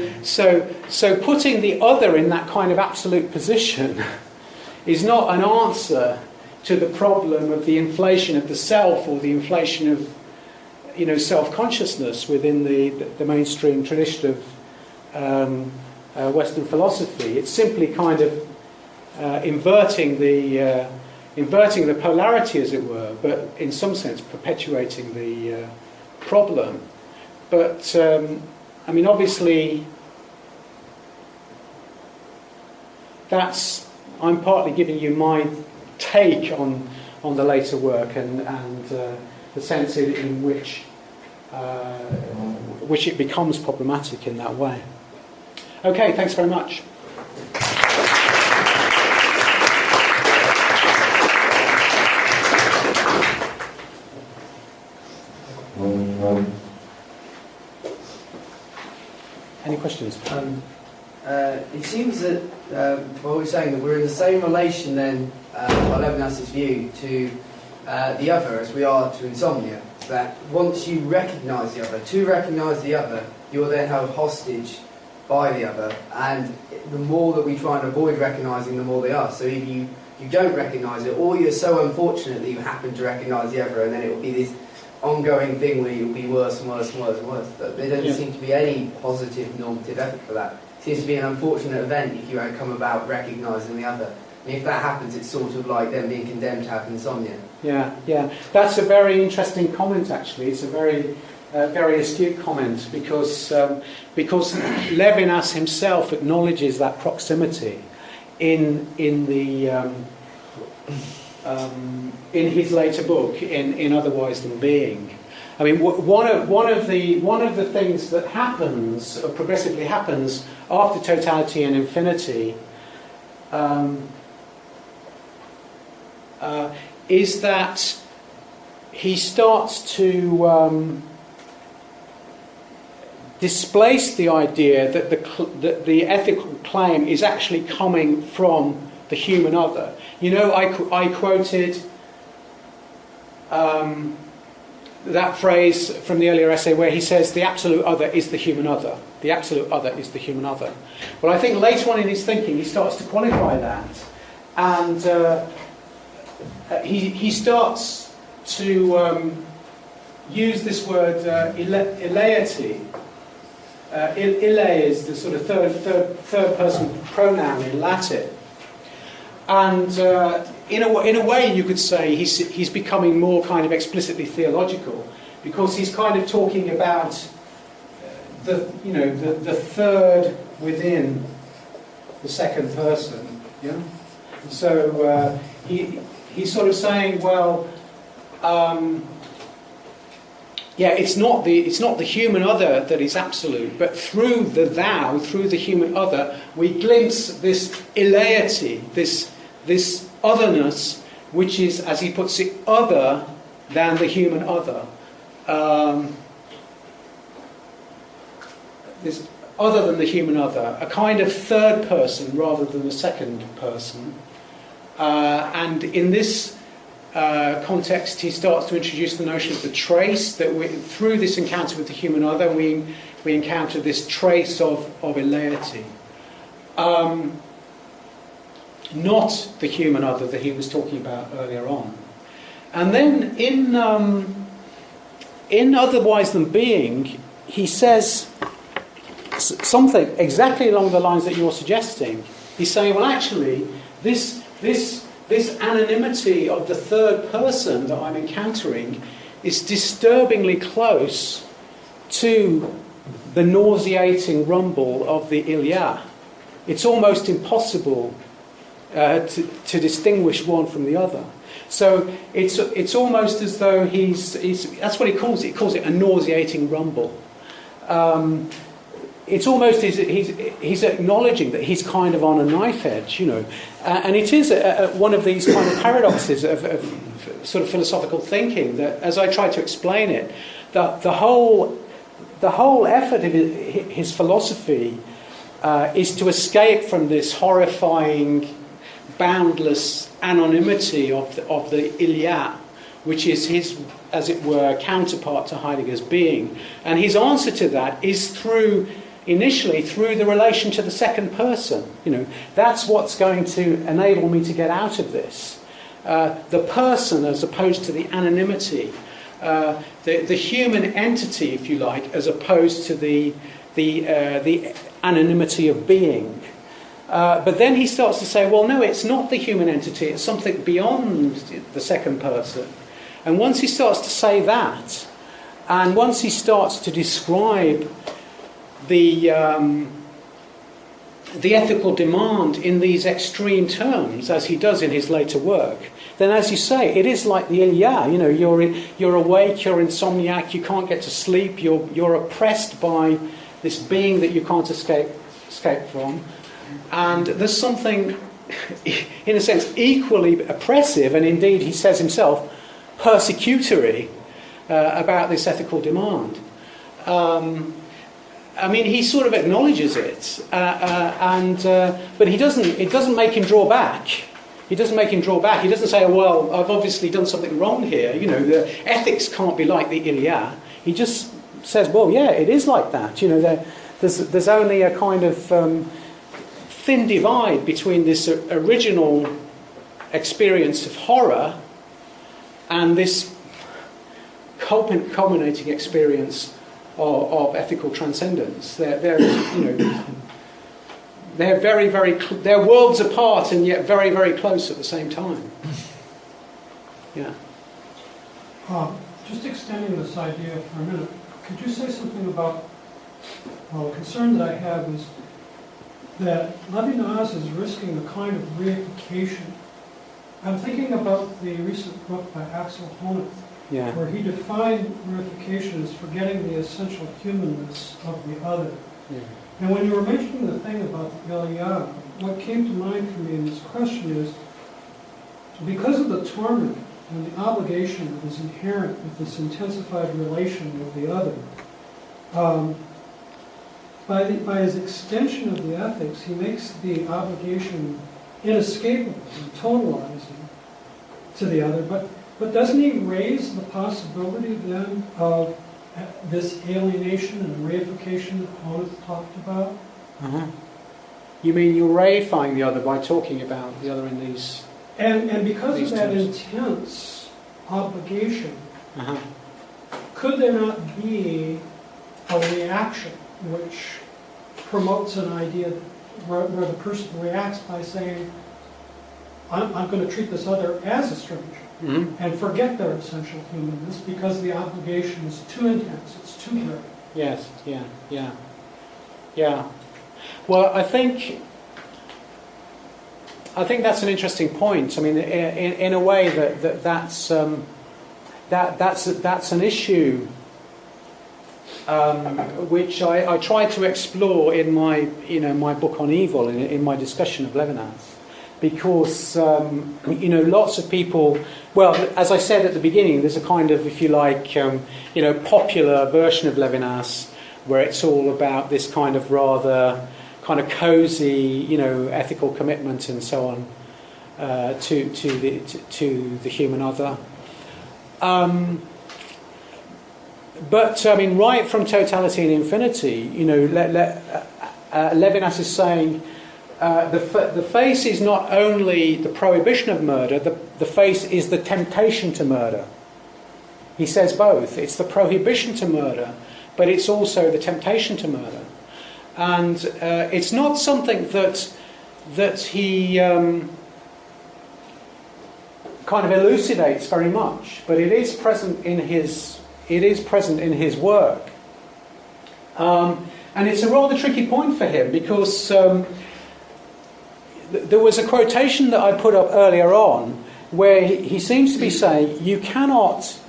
putting the other in that kind of absolute position is not an answer to the problem of the inflation of the self or the inflation of self-consciousness within the mainstream tradition of Western philosophy. It's simply kind of inverting the polarity, as it were, but in some sense perpetuating the problem. But obviously, I'm partly giving you my take on the later work and the sense in which it becomes problematic in that way. Okay, thanks very much. Any questions? It seems that what we're saying, that we're in the same relation then, by Levinas's view, to the other as we are to insomnia. That once you recognise the other, to recognise the other, you're then held hostage by the other, and the more that we try and avoid recognising, the more they are. So if you don't recognise it, or you're so unfortunate that you happen to recognise the other, and then it will be this ongoing thing where you'll be worse and worse and worse and worse. There doesn't seem to be any positive normative effort for that. It seems to be an unfortunate event if you don't come about recognising the other. And if that happens, it's sort of like them being condemned to have insomnia. Yeah. That's a very interesting comment, actually. It's a very astute comment because Levinas himself acknowledges that proximity in his later book, in Otherwise Than Being. I mean, one of the things that happens, or progressively happens, after totality and infinity, is that he starts to displace the idea that the ethical claim is actually coming from the human other. You know, I quoted that phrase from the earlier essay where he says the absolute other is the human other. The absolute other is the human other. Well, I think later on in his thinking he starts to qualify that, and he starts to use this word eleity. Ile is the sort of third person pronoun in Latin, and in a way you could say he's becoming more kind of explicitly theological, because he's kind of talking about the third within the second person. Yeah. So he's sort of saying, well. It's not the human other that is absolute, but through the thou, through the human other, we glimpse this eleity, this otherness, which is, as he puts it, other than the human other. This other than the human other, a kind of third person rather than a second person. And in this context, he starts to introduce the notion of the trace, that through this encounter with the human other, we encounter this trace of eleity. Not the human other that he was talking about earlier on. And then in Otherwise Than Being, he says something exactly along the lines that you're suggesting. He's saying, well, actually, this anonymity of the third person that I'm encountering is disturbingly close to the nauseating rumble of the Ilya. It's almost impossible to distinguish one from the other. So it's almost as though he's that's what he calls it. He calls it a nauseating rumble. It's almost he's acknowledging that he's kind of on a knife edge, and it is one of these kind of paradoxes of sort of philosophical thinking that, as I try to explain it, that the whole effort of his philosophy is to escape from this horrifying, boundless anonymity of the Ilya, which is his, as it were, counterpart to Heidegger's being, and his answer to that is initially through the relation to the second person. That's what's going to enable me to get out of this. The person as opposed to the anonymity. The human entity, if you like, as opposed to the anonymity of being. But then he starts to say, well, no, it's not the human entity, it's something beyond the second person. And once he starts to say that, and once he starts to describe the ethical demand in these extreme terms, as he does in his later work, then, as you say, it is like the Ilya. You're awake, you're insomniac, you can't get to sleep, you're oppressed by this being that you can't escape from, and there's something, in a sense, equally oppressive, and indeed, he says himself, persecutory about this ethical demand. I mean, he sort of acknowledges it, but he doesn't. It doesn't make him draw back. He doesn't make him draw back. He doesn't say, "Well, I've obviously done something wrong here. The ethics can't be like the Ilya." He just says, "Well, yeah, it is like that. There's only a kind of thin divide between this original experience of horror and this culminating experience of ethical transcendence. They're they're worlds apart and yet very, very close at the same time. Yeah. Just extending this idea for a minute, could you say something about, a concern that I have is that Levinas is risking a kind of reification. I'm thinking about the recent book by Axel Honneth, where he defined reification as forgetting the essential humanness of the other. Yeah. And when you were mentioning the thing about the Iliad, what came to mind for me in this question is, because of the torment and the obligation that is inherent with this intensified relation with the other, by his extension of the ethics, he makes the obligation inescapable and totalizing to the other. But doesn't he raise the possibility then of this alienation and reification that Honneth talked about? Uh-huh. You mean you're reifying the other by talking about the other in these... And because of that terms. intense obligation, Uh-huh. could there not be a reaction which promotes an idea where the person reacts by saying, I'm going to treat this other as a stranger, and forget their essential humanness because the obligation is too intense, it's too great. Yes, yeah. Well, I think that's an interesting point. I mean, in a way that's an issue which I try to explore in my book on evil, in my discussion of Levinas, because lots of people. Well, as I said at the beginning, there's a kind of, if you like, popular version of Levinas where it's all about this kind of rather kind of cosy, ethical commitment and so on to the human other. But I mean, right from Totality and Infinity, Levinas is saying the face is not only the prohibition of murder; the face is the temptation to murder. He says both. It's the prohibition to murder, but it's also the temptation to murder. And it's not something that he kind of elucidates very much, but it is present in his work. And it's a rather tricky point for him because there was a quotation that I put up earlier on where he seems to be saying you cannot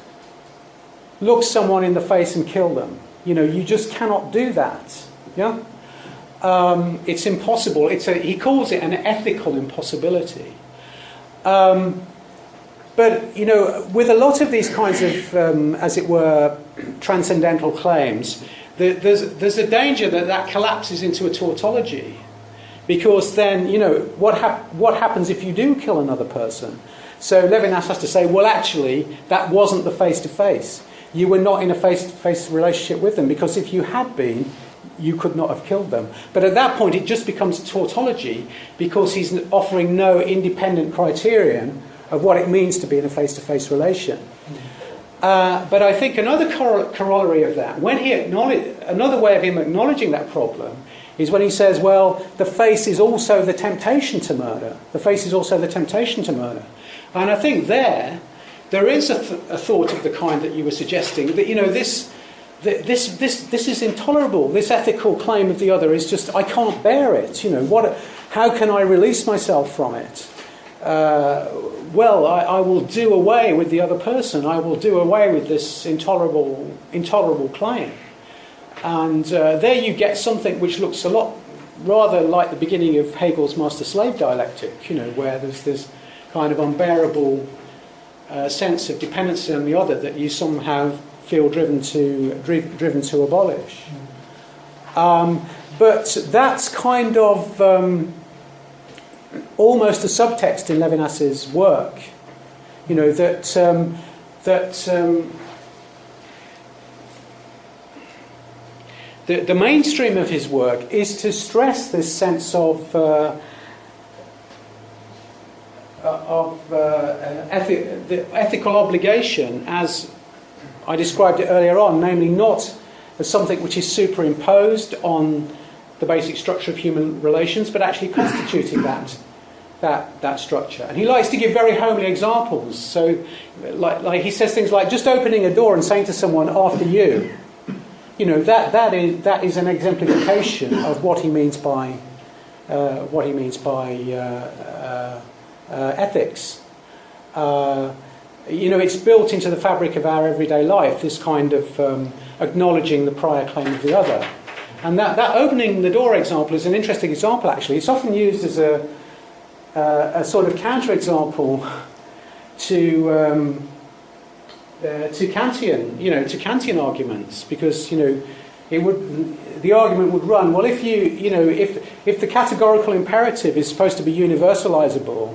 look someone in the face and kill them. You just cannot do that. Yeah. It's impossible. He calls it an ethical impossibility. But with a lot of these kinds of, as it were, transcendental claims, there's a danger that collapses into a tautology, because then what happens if you do kill another person? So Levinas has to say, well, actually, that wasn't the face-to-face. You were not in a face-to-face relationship with them, because if you had been, you could not have killed them. But at that point, it just becomes tautology, because he's offering no independent criterion of what it means to be in a face-to-face relation. But I think another corollary of that, another way of him acknowledging that problem, is when he says, well, the face is also the temptation to murder. The face is also the temptation to murder. And I think there is a thought of the kind that you were suggesting, that this is intolerable. This ethical claim of the other is just, I can't bear it. How can I release myself from it? I will do away with the other person. I will do away with this intolerable claim. And there you get something which looks a lot rather like the beginning of Hegel's master-slave dialectic, where there's this kind of unbearable sense of dependency on the other that you somehow feel driven to abolish. But that's kind of almost a subtext in Levinas's work, the mainstream of his work is to stress this sense of the ethical obligation as I described it earlier on, namely not as something which is superimposed on the basic structure of human relations, but actually constituting that structure. And he likes to give very homely examples. So, like he says things like just opening a door and saying to someone, "After you," that is an exemplification of what he means by ethics. It's built into the fabric of our everyday life, this kind of acknowledging the prior claim of the other. And that opening the door example is an interesting example, actually. It's often used as a sort of counterexample to Kantian arguments, because the argument would run, well, if the categorical imperative is supposed to be universalizable,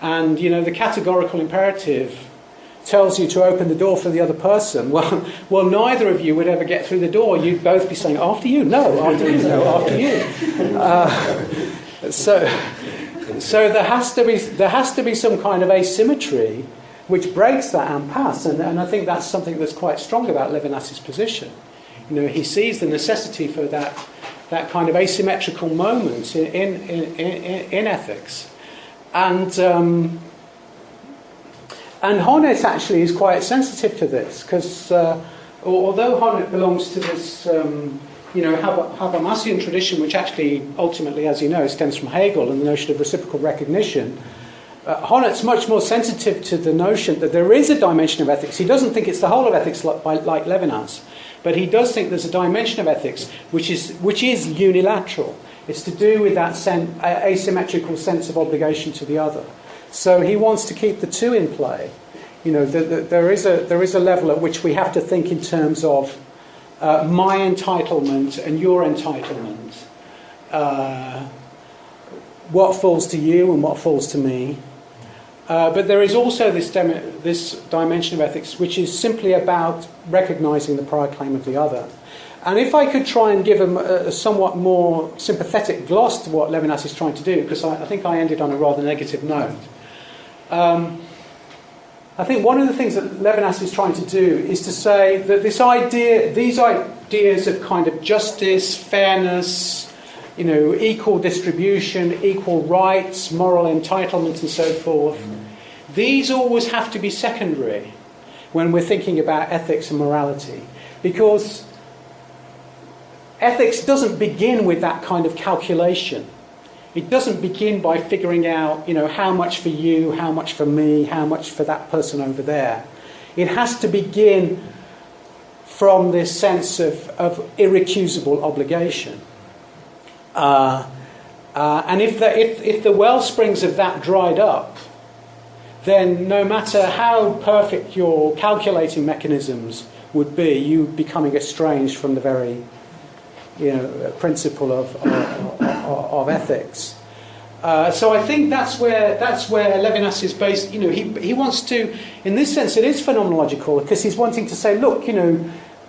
and the categorical imperative tells you to open the door for the other person, well, neither of you would ever get through the door. You'd both be saying, "After you, no, after you, no, after you." So there has to be some kind of asymmetry which breaks that impasse, and I think that's something that's quite strong about Levinas's position. He sees the necessity for that kind of asymmetrical moment in ethics, and Honneth actually is quite sensitive to this, because although Honneth belongs to this Habermasian tradition, which actually ultimately, as you know, stems from Hegel and the notion of reciprocal recognition, Honneth's much more sensitive to the notion that there is a dimension of ethics. He doesn't think it's the whole of ethics like Levinas, but he does think there's a dimension of ethics which is unilateral. It's to do with that asymmetrical sense of obligation to the other. So he wants to keep the two in play. There is a level at which we have to think in terms of my entitlement and your entitlement. What falls to you and what falls to me. But there is also this dimension of ethics which is simply about recognising the prior claim of the other. And if I could try and give a somewhat more sympathetic gloss to what Levinas is trying to do, because I think I ended on a rather negative note, I think one of the things that Levinas is trying to do is to say that these ideas of kind of justice, fairness, equal distribution, equal rights, moral entitlement and so forth, these always have to be secondary when we're thinking about ethics and morality, because ethics doesn't begin with that kind of calculation. It doesn't begin by figuring out, how much for you, how much for me, how much for that person over there. It has to begin from this sense of irrecusable obligation. And if the well springs of that dried up, then no matter how perfect your calculating mechanisms would be, you would be becoming estranged from the very principle of ethics. So I think that's where Levinas is based. He wants to, in this sense, it is phenomenological, because he's wanting to say, look,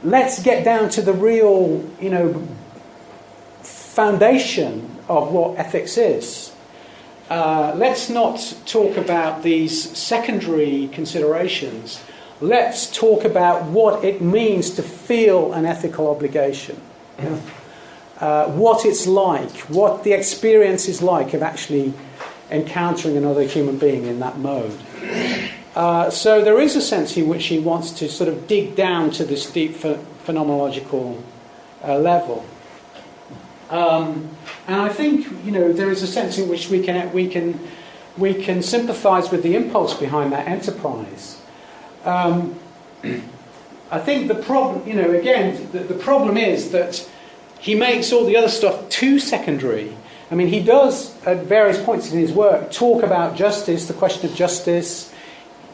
let's get down to the real, foundation of what ethics is. Let's not talk about these secondary considerations. Let's talk about what it means to feel an ethical obligation. What it's like, what the experience is like of actually encountering another human being in that mode. So there is a sense in which he wants to sort of dig down to this deep phenomenological level. And I think there is a sense in which we can sympathise with the impulse behind that enterprise. I think the problem, the problem is that he makes all the other stuff too secondary. I mean, he does, at various points in his work, talk about justice, the question of justice.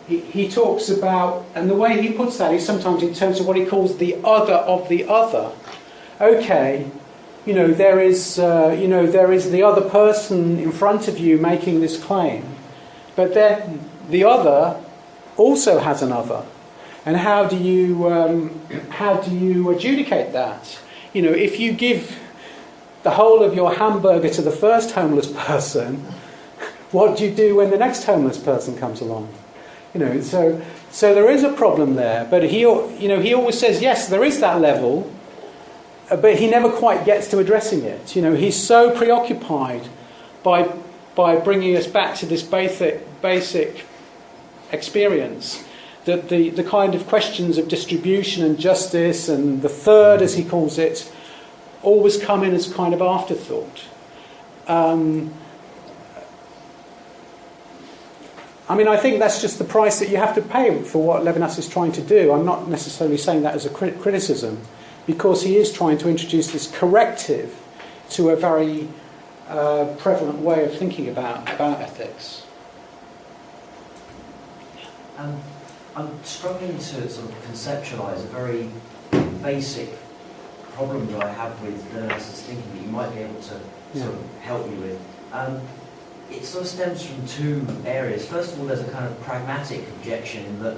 He talks about, and the way he puts that is sometimes in terms of what he calls the other of the other. Okay, there is the other person in front of you making this claim, but then the other also has an other. And how do you adjudicate that? If you give the whole of your hamburger to the first homeless person, what do you do when the next homeless person comes along? So So there is a problem there, but he always says, yes, there is that level, but he never quite gets to addressing it. He's so preoccupied by bringing us back to this basic experience that the kind of questions of distribution and justice and the third, as he calls it, always come in as a kind of afterthought. I think that's just the price that you have to pay for what Levinas is trying to do. I'm not necessarily saying that as a criticism, because he is trying to introduce this corrective to a very prevalent way of thinking about ethics. I'm struggling to sort of conceptualise a very basic problem that I have with Levinas' thinking that you might be able to sort of help me with. It sort of stems from two areas. First of all, there's a kind of pragmatic objection that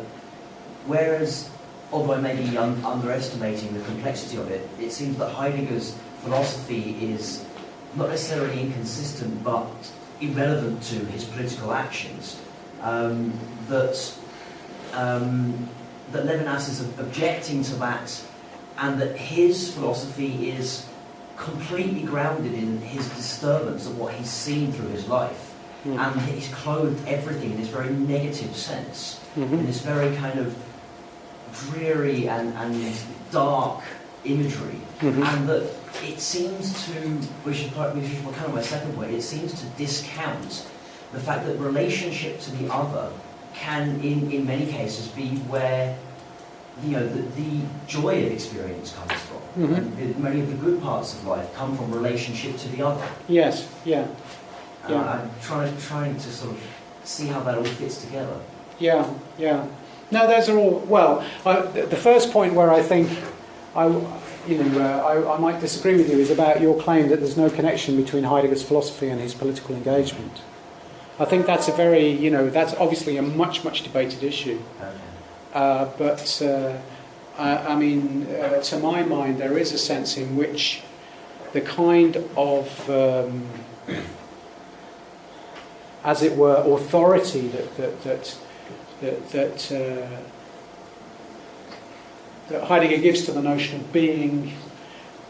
whereas, although I may be underestimating the complexity of it, it seems that Heidegger's philosophy is not necessarily inconsistent but irrelevant to his political actions. That Levinas is objecting to that, and that his philosophy is completely grounded in his disturbance of what he's seen through his life. And he's clothed everything in this very negative sense, in this very kind of dreary and dark imagery. And that it seems to, which is kind of my second point, it seems to discount the fact that relationship to the other can, in many cases, be where the joy of experience comes from. And many of the good parts of life come from relationship to the other. Yes, yeah. I'm trying to sort of see how that all fits together. Yeah. No, those are all, well, the first point where I think I might disagree with you is about your claim that there's no connection between Heidegger's philosophy and his political engagement. I think that's a very, that's obviously a much debated issue. But to my mind, there is a sense in which the kind of, as it were, authority that Heidegger gives to the notion of being,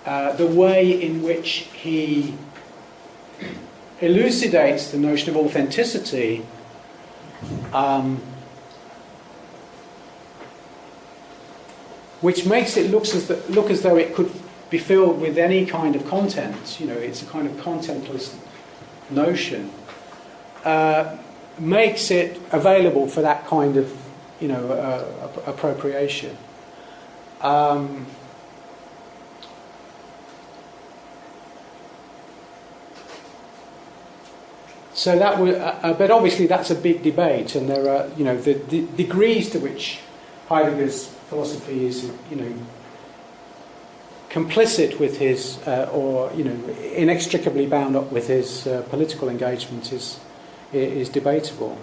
the way in which he elucidates the notion of authenticity, which makes it look as though it could be filled with any kind of content. It's a kind of contentless notion. Makes it available for that kind of, appropriation. So that would, but obviously that's a big debate, and there are, the degrees to which Heidegger's philosophy is, complicit with his, or inextricably bound up with his political engagement is debatable.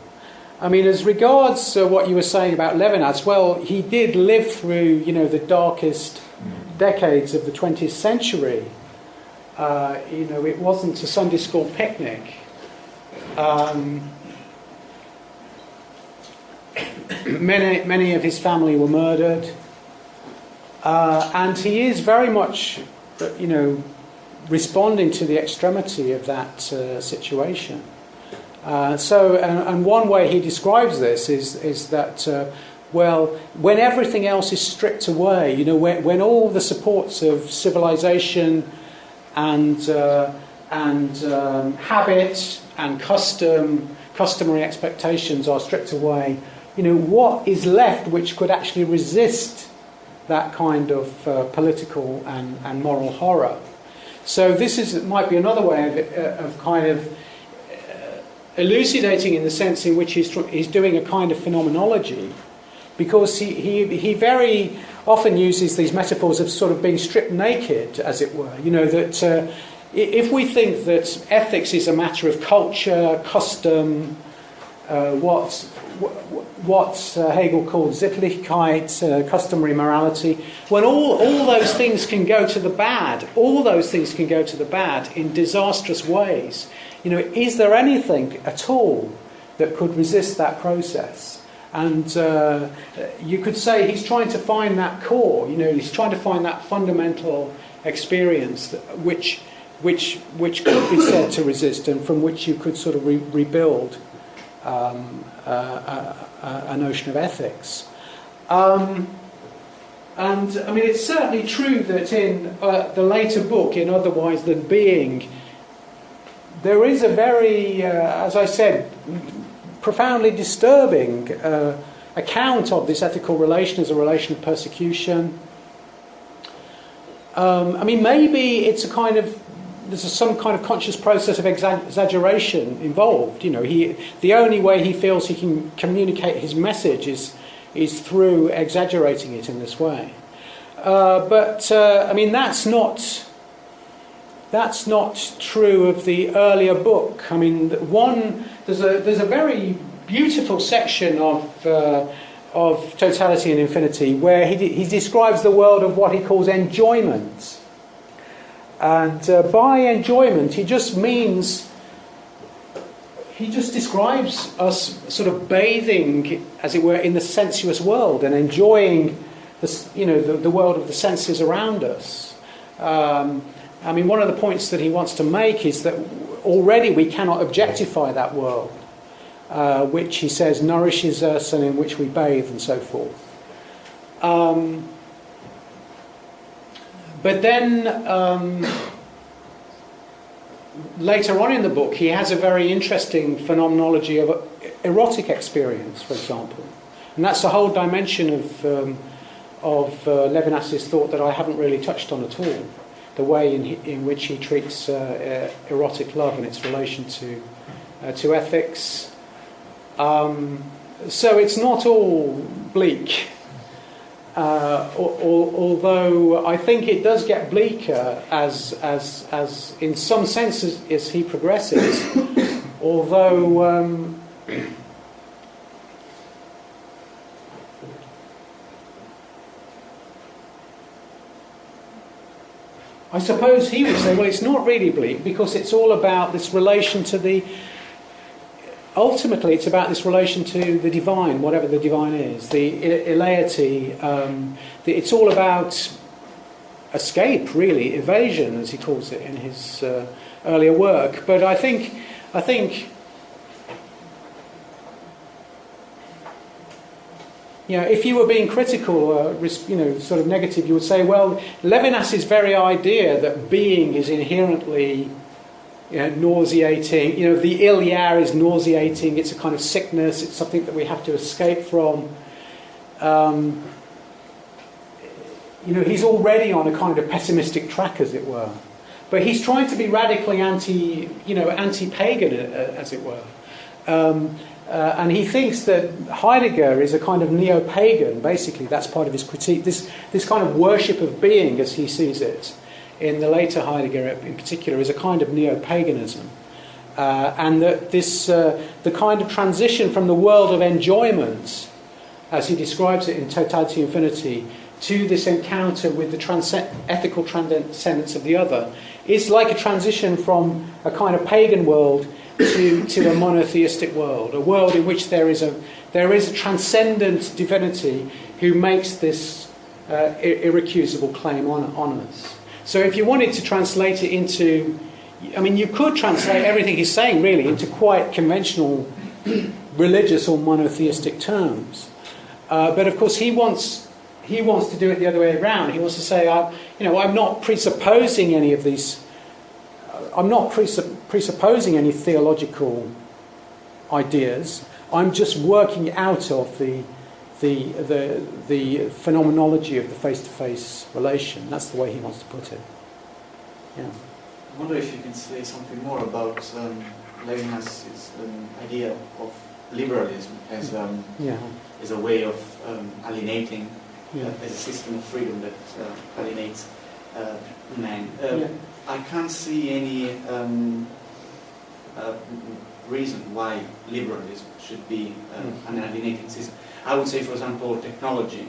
As regards what you were saying about Levinas, well, he did live through, the darkest decades of the 20th century. It wasn't a Sunday school picnic. Many of his family were murdered, and he is very much, responding to the extremity of that situation. And one way he describes this is that, when everything else is stripped away, when all the supports of civilization and habit and customary expectations are stripped away, what is left which could actually resist that kind of political and moral horror? So this might be another way of kind of elucidating in the sense in which he's doing a kind of phenomenology, because he very often uses these metaphors of sort of being stripped naked, as it were. That if we think that ethics is a matter of culture, custom, what Hegel called Sittlichkeit, customary morality, when all those things can go to the bad, in disastrous ways, is there anything at all that could resist that process? And you could say he's trying to find that core, he's trying to find that fundamental experience which could be said to resist and from which you could sort of rebuild a notion of ethics. And I mean, it's certainly true that in the later book, in Otherwise Than Being, there is a very, as I said, profoundly disturbing account of this ethical relation as a relation of persecution. I mean, maybe it's there's some kind of conscious process of exaggeration involved. The only way he feels he can communicate his message is through exaggerating it in this way. But I mean, that's not true of the earlier book. I mean, there's a very beautiful section of Totality and Infinity where he describes the world of what he calls enjoyment. And by enjoyment, he just describes us sort of bathing, as it were, in the sensuous world and enjoying the world of the senses around us. I mean, one of the points that he wants to make is that already we cannot objectify that world, which he says nourishes us and in which we bathe and so forth. But then later on in the book, he has a very interesting phenomenology of erotic experience, for example. And that's a whole dimension of Levinas's thought that I haven't really touched on at all. The way in which he treats erotic love and its relation to ethics. So it's not all bleak. Although I think it does get bleaker as in some senses as he progresses. Although I suppose he would say, well, it's not really bleak because it's all about this relation to the... Ultimately, it's about this relation to the divine, whatever the divine is, the eleity. It's all about escape, really, evasion, as he calls it in his earlier work. But I think, if you were being critical or sort of negative, you would say, well, Levinas's very idea that being is inherently nauseating, the ilia is nauseating, it's a kind of sickness, it's something that we have to escape from. He's already on a kind of pessimistic track, as it were. But he's trying to be radically anti-pagan, as it were. And he thinks that Heidegger is a kind of neo-pagan, basically. That's part of his critique. This kind of worship of being, as he sees it, in the later Heidegger in particular, is a kind of neo-paganism. And that the kind of transition from the world of enjoyment, as he describes it in Totality and Infinity, to this encounter with the ethical transcendence of the other, is like a transition from a kind of pagan world to a monotheistic world, a world in which there is a transcendent divinity who makes this irrecusable claim on us. So if you wanted to translate it into... you could translate everything he's saying, really, into quite conventional religious or monotheistic terms. But of course he wants to do it the other way around. He wants to say, I'm not presupposing any of these... I'm not presupposing any theological ideas. I'm just working out of the phenomenology of the face-to-face relation. That's the way he wants to put it. Yeah. I wonder if you can say something more about Levinas's idea of liberalism as a way of alienating, as a system of freedom that alienates man. I can't see any reason why liberalism should be an alienating system. I would say, for example, technology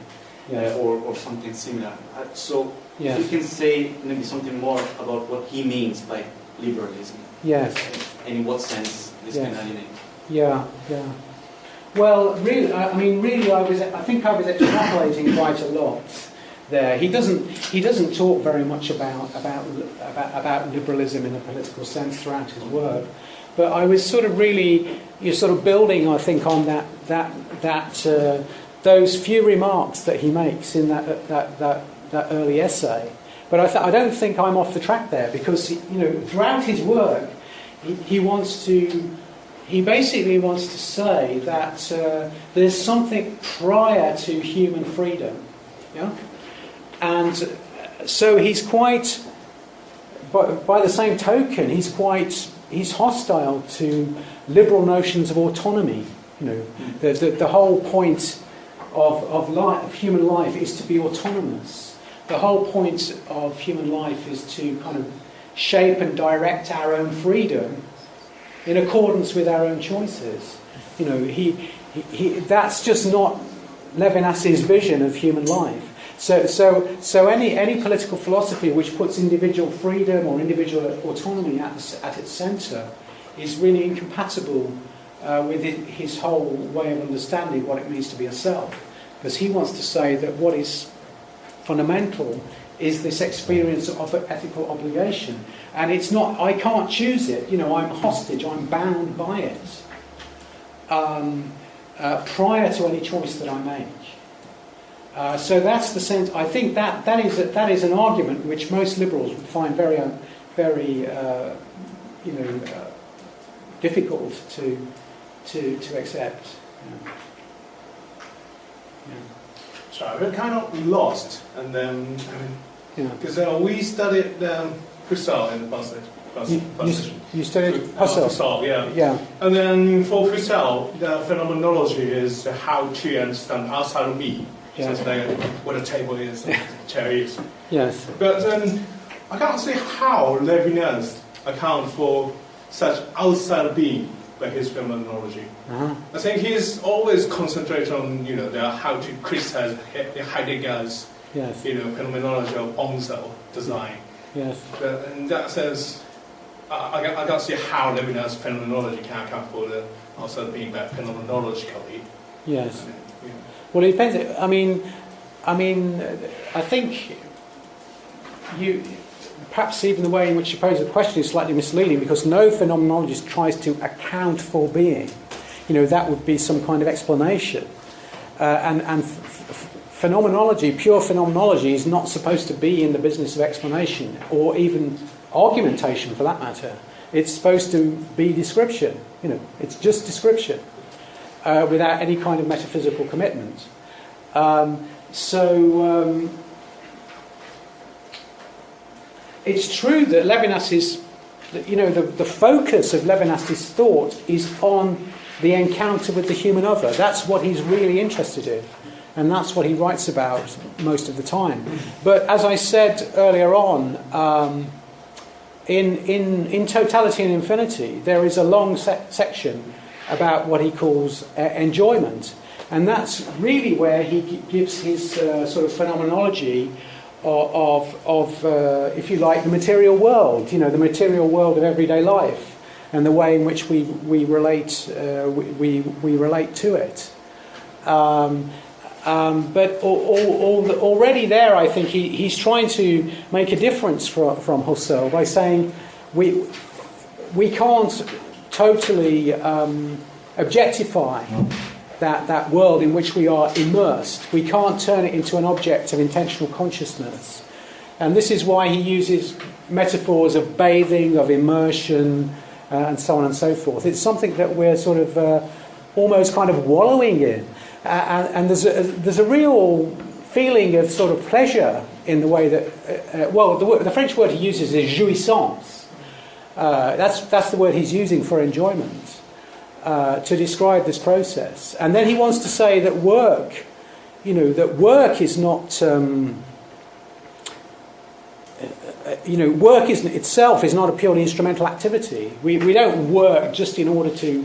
or something similar. So if you can say maybe something more about what he means by liberalism. Yes. And in what sense this can alienate. Yeah. Well, really, I think I was extrapolating quite a lot there. He doesn't talk very much about liberalism in a political sense throughout his work, but I was sort of really building, I think, on those few remarks that he makes in that early essay. But I don't think I'm off the track there, because throughout his work he basically wants to say that there's something prior to human freedom, yeah, and so he's quite. By the same token, he's hostile to liberal notions of autonomy. The whole point of human life is to be autonomous. The whole point of human life is to kind of shape and direct our own freedom in accordance with our own choices. That's just not Levinas's vision of human life. So any political philosophy which puts individual freedom or individual autonomy at its centre is really incompatible with his whole way of understanding what it means to be a self. Because he wants to say that what is fundamental is this experience of ethical obligation. And it's not, I can't choose it, I'm hostage, I'm bound by it, prior to any choice that I make. So that's the sense. I think that is an argument which most liberals would find very difficult to accept. So I've kind of lost, and then because we studied Husserl in the passage. You studied Husserl? Yeah. And then for Husserl, the phenomenology is how to understand outside of me. Yeah. So it's like what a table is, the chair is. Yes. But then I can't see how Levinas accounts for such outside being by his phenomenology. Uh-huh. I think he's always concentrated on how to criticize Heidegger's phenomenology of on-self design. Yes. But in that sense, I can't see how Levinas' phenomenology can account for the outside being by phenomenologically. Yes. Well, it depends. I think perhaps even the way in which you pose the question is slightly misleading, because no phenomenologist tries to account for being. That would be some kind of explanation. And phenomenology, pure phenomenology, is not supposed to be in the business of explanation, or even argumentation for that matter. It's supposed to be description. It's just description, without any kind of metaphysical commitment. It's true that Levinas is, the focus of Levinas's thought is on the encounter with the human other. That's what he's really interested in, and that's what he writes about most of the time. But as I said earlier on, in Totality and Infinity, there is a long section about what he calls enjoyment, and that's really where he gives his sort of phenomenology of if you like, the material world, the material world of everyday life, and the way in which we relate we relate to it. But already there, I think he's trying to make a difference from Husserl by saying we can't totally objectify that world in which we are immersed. We can't turn it into an object of intentional consciousness. And this is why he uses metaphors of bathing, of immersion, and so on and so forth. It's something that we're sort of almost kind of wallowing in. And there's a real feeling of sort of pleasure in the way that... the French word he uses is jouissance. That's the word he's using for enjoyment. To describe this process. And then he wants to say that work is not, work itself is not a purely instrumental activity. We don't work just in order to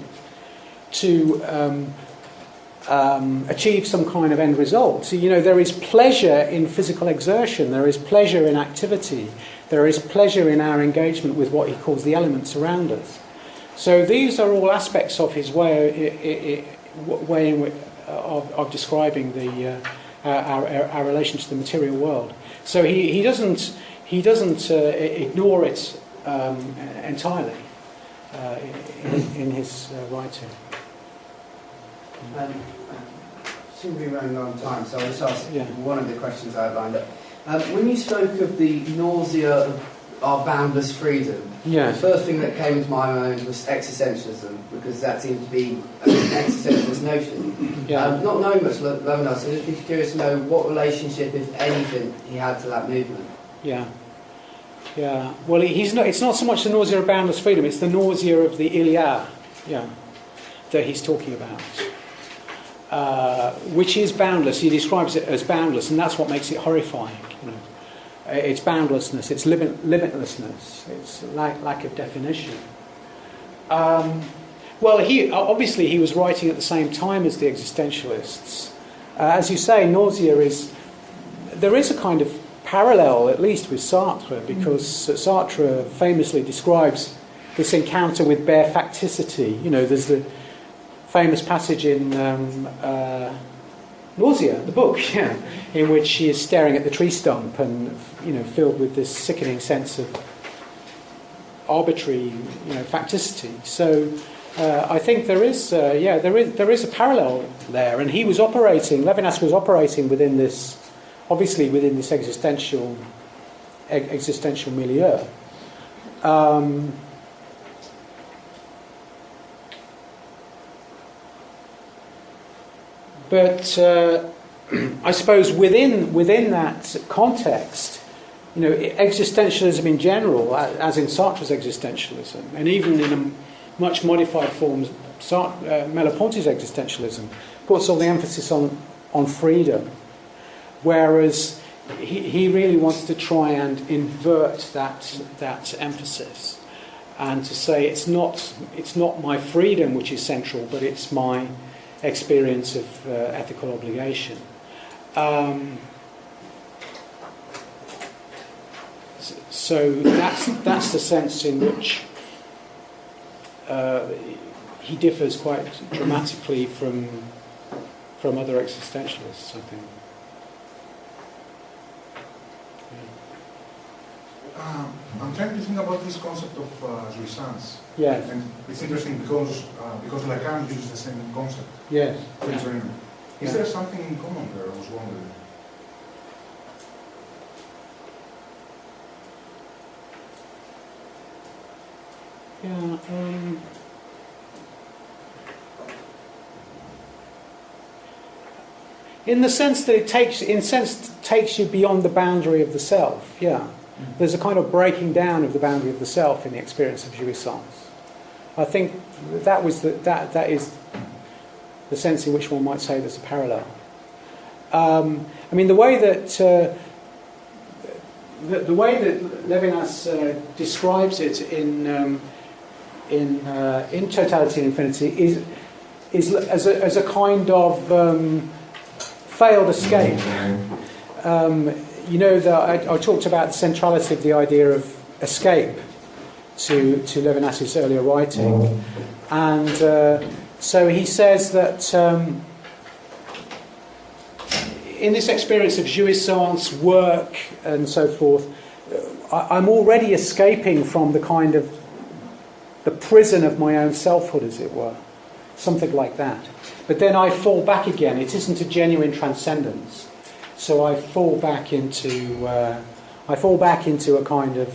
achieve some kind of end result. So, there is pleasure in physical exertion, there is pleasure in activity, there is pleasure in our engagement with what he calls the elements around us. So these are all aspects of his way way of describing our relation to the material world. So he doesn't ignore it entirely in his writing. Seem to be running on time, so I'll just ask one of the questions I outlined up. When you spoke of the nausea of our boundless freedom, the first thing that came into my mind was existentialism, because that seemed to be an existentialist notion. Not knowing much Levinas, I'd be curious to know what relationship, if anything, he had to that movement. Well, it's not so much the nausea of boundless freedom; it's the nausea of the Iliad, that he's talking about. Which is boundless. He describes it as boundless, and that's what makes it horrifying. It's boundlessness, it's limitlessness, it's lack of definition. Well, he was writing at the same time as the existentialists. As you say, there is a kind of parallel, at least with Sartre, because Sartre famously describes this encounter with bare facticity. There's the famous passage in Nausea, the book, in which she is staring at the tree stump and filled with this sickening sense of arbitrary, facticity. So I think there is a parallel there, and Levinas was operating within this existential milieu. But I suppose within that context, existentialism in general, as in Sartre's existentialism, and even in a much modified form, Merleau-Ponty's existentialism, puts all the emphasis on freedom, whereas he really wants to try and invert that emphasis, and to say it's not my freedom which is central, but it's my experience of ethical obligation. So that's the sense in which he differs quite dramatically from other existentialists, I think. I'm trying to think about this concept of jouissance. Yes. And it's interesting because Lacan uses the same concept. Yes. Is there something in common there? I was wondering. In the sense that it takes you beyond the boundary of the self. There's a kind of breaking down of the boundary of the self in the experience of jouissance. I think that is the sense in which one might say there's a parallel. The way that Levinas describes it in Totality and Infinity is as a kind of failed escape. That I talked about the centrality of the idea of escape to Levinas's earlier writing, and so he says that in this experience of jouissance, work, and so forth, I'm already escaping from the kind of the prison of my own selfhood, as it were, something like that. But then I fall back again. It isn't a genuine transcendence. So I fall back into a kind of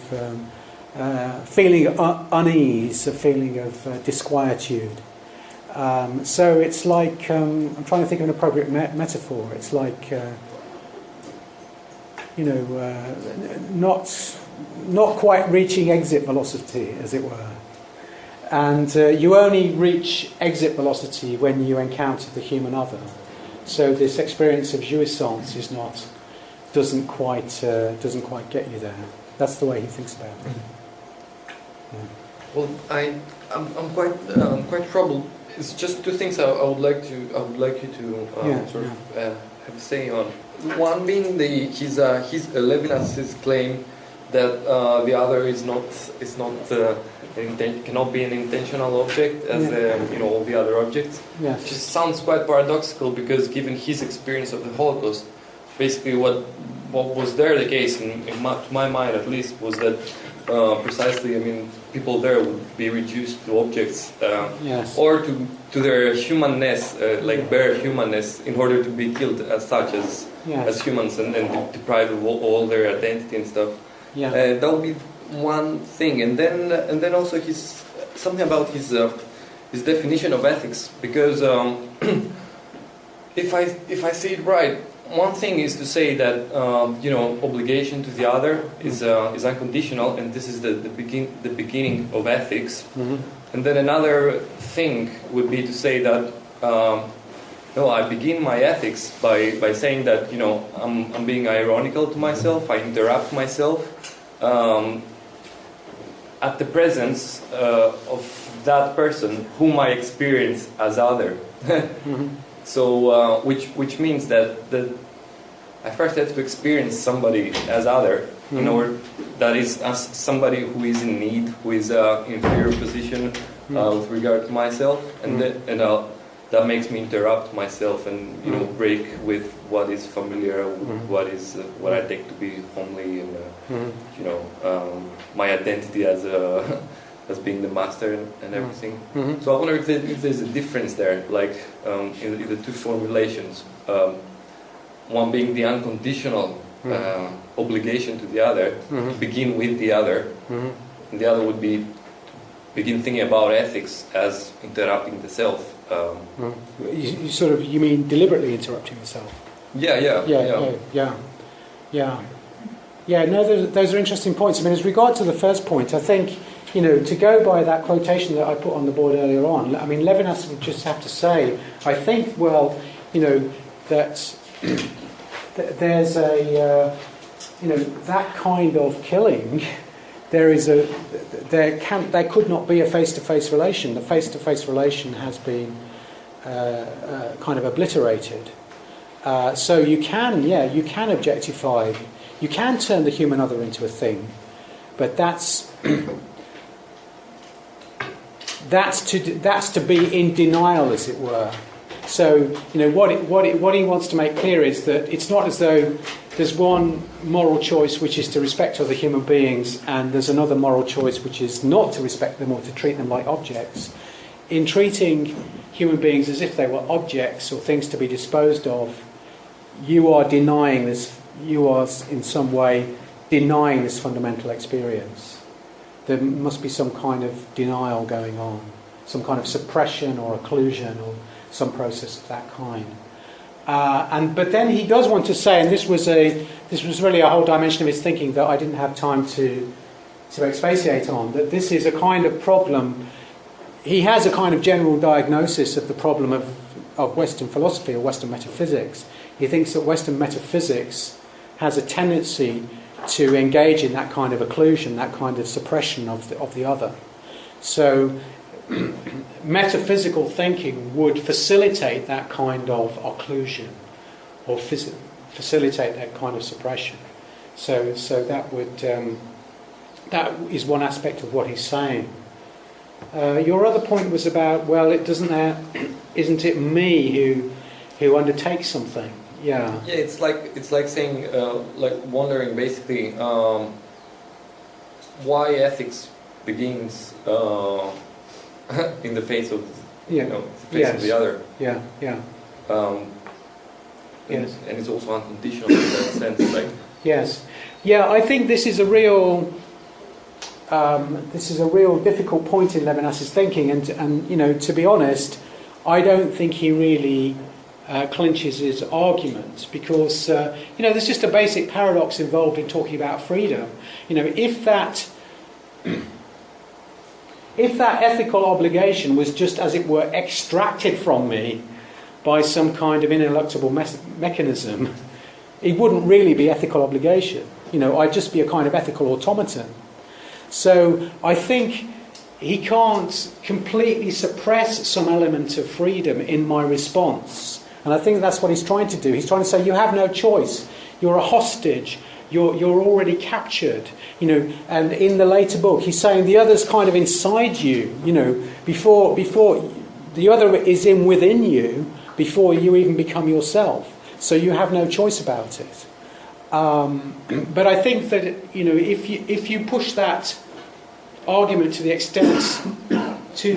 feeling of unease, a feeling of disquietude. So it's like I'm trying to think of an appropriate metaphor. It's like not quite reaching exit velocity, as it were. And you only reach exit velocity when you encounter the human other. So this experience of jouissance doesn't quite get you there. That's the way he thinks about it. Well, I'm quite troubled. It's just two things I would like you to have a say on. One being his Levinas's claim that the other is not cannot be an intentional object as all the other objects. Yes. Which sounds quite paradoxical, because given his experience of the Holocaust, basically what was there the case, to my mind at least, was that precisely, people there would be reduced to objects, or to their humanness, bare humanness, in order to be killed as such, as humans, and deprived of all their identity and stuff. That would be one thing, and then also something about his definition of ethics, because if I see it right, one thing is to say that obligation to the other is unconditional, and this is the beginning of ethics. Mm-hmm. And then another thing would be to say that I begin my ethics by saying that I'm being ironical to myself. I interrupt myself at the presence of that person whom I experience as other. Mm-hmm. So, which means that I first have to experience somebody as other, in order, that is, as somebody who is in need, who is in inferior position with regard to myself, and that makes me interrupt myself and break with what is familiar, with what I take to be homely, and my identity as being the master and everything. Mm-hmm. So I wonder if there's a difference there, like in the two formulations. One being the unconditional obligation to the other, to begin with the other, and the other would be begin thinking about ethics as interrupting the self. You mean deliberately interrupting the self? Yeah. No, those are interesting points. as regard to the first point, I think, to go by that quotation that I put on the board earlier on, Levinas would just have to say, I think, that there's that kind of killing, there could not be a face-to-face relation. The face-to-face relation has been kind of obliterated. So you can objectify, you can turn the human other into a thing, but that's to be in denial, as it were. So what he wants to make clear is that it's not as though there's one moral choice which is to respect other human beings, and there's another moral choice which is not to respect them or to treat them like objects. In treating human beings as if they were objects or things to be disposed of, you are denying this. You are in some way denying this fundamental experience. There must be some kind of denial going on, some kind of suppression or occlusion or some process of that kind. But then he does want to say, and this was really a whole dimension of his thinking that I didn't have time to expatiate on, that this is a kind of problem. He has a kind of general diagnosis of the problem of Western philosophy or Western metaphysics. He thinks that Western metaphysics has a tendency to engage in that kind of occlusion, that kind of suppression of the other. So metaphysical thinking would facilitate that kind of occlusion, or facilitate that kind of suppression. So that would that is one aspect of what he's saying. Your other point was about, isn't it me who undertakes something? Yeah. Yeah, it's like saying, wondering basically why ethics begins in the face of the face of the other. Yeah. Yes. And it's also unconditional in that sense. Yes. Yeah, I think this is a real difficult point in Levinas's thinking, and to be honest, I don't think he really clinches his argument, because there's just a basic paradox involved in talking about freedom. If that ethical obligation was just, as it were, extracted from me by some kind of ineluctable mechanism, it wouldn't really be ethical obligation. I'd just be a kind of ethical automaton. So I think he can't completely suppress some element of freedom in my response. And I think that's what he's trying to do. He's trying to say, you have no choice. You're a hostage you're already captured, you know. And in the later book, he's saying the other's kind of inside you, you know, before the other is within you before you even become yourself. So you have no choice about it. But I think that, you know, if you push that argument to the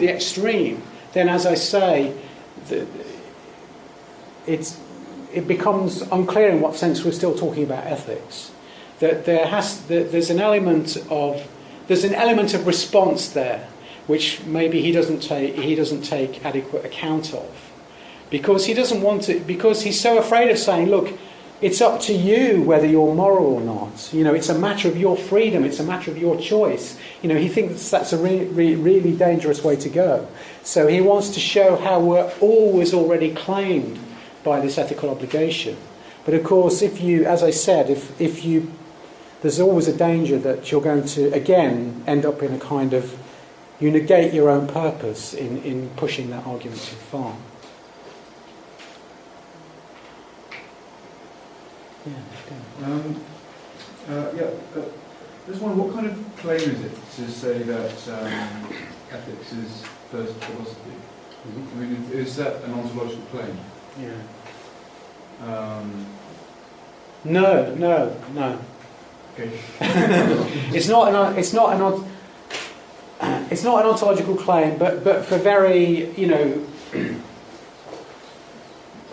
extreme, then, as I say, it becomes unclear in what sense we're still talking about ethics. That there's an element of response there, which maybe he doesn't take adequate account of, because he doesn't want to, because he's so afraid of saying, look, it's up to you whether you're moral or not. You know, it's a matter of your freedom. It's a matter of your choice. You know, he thinks that's a really dangerous way to go. So he wants to show how we're always already claimed by this ethical obligation. But of course, if you, as I said, if you, there's always a danger that you're going to again end up in a kind of, you negate your own purpose in pushing that argument too far. Just wonder, what kind of claim is it to say that ethics is first philosophy? I mean, is that an ontological claim? Yeah. No. Okay. It's not an ontological claim, but for very, you know,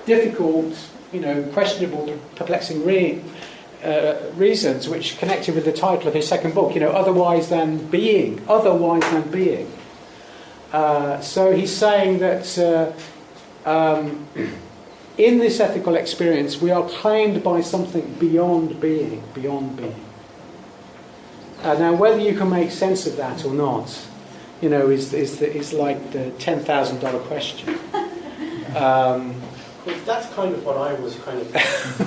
difficult, you know, questionable, perplexing reasons, which connected with the title of his second book, you know, otherwise than being. So he's saying that in this ethical experience we are claimed by something beyond being. Now, whether you can make sense of that or not, you know, is like the $10,000 question. Well, that's kind of what I was kind of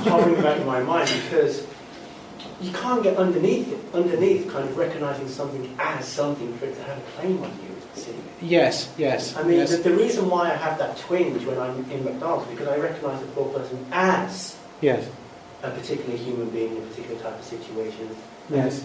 hovering about in my mind, because you can't get underneath kind of recognising something as something for it to have a claim on you. See? Yes. I mean, yes. the reason why I have that twinge when I'm in McDonald's, because I recognise the poor person as a particular human being in a particular type of situation. Yes.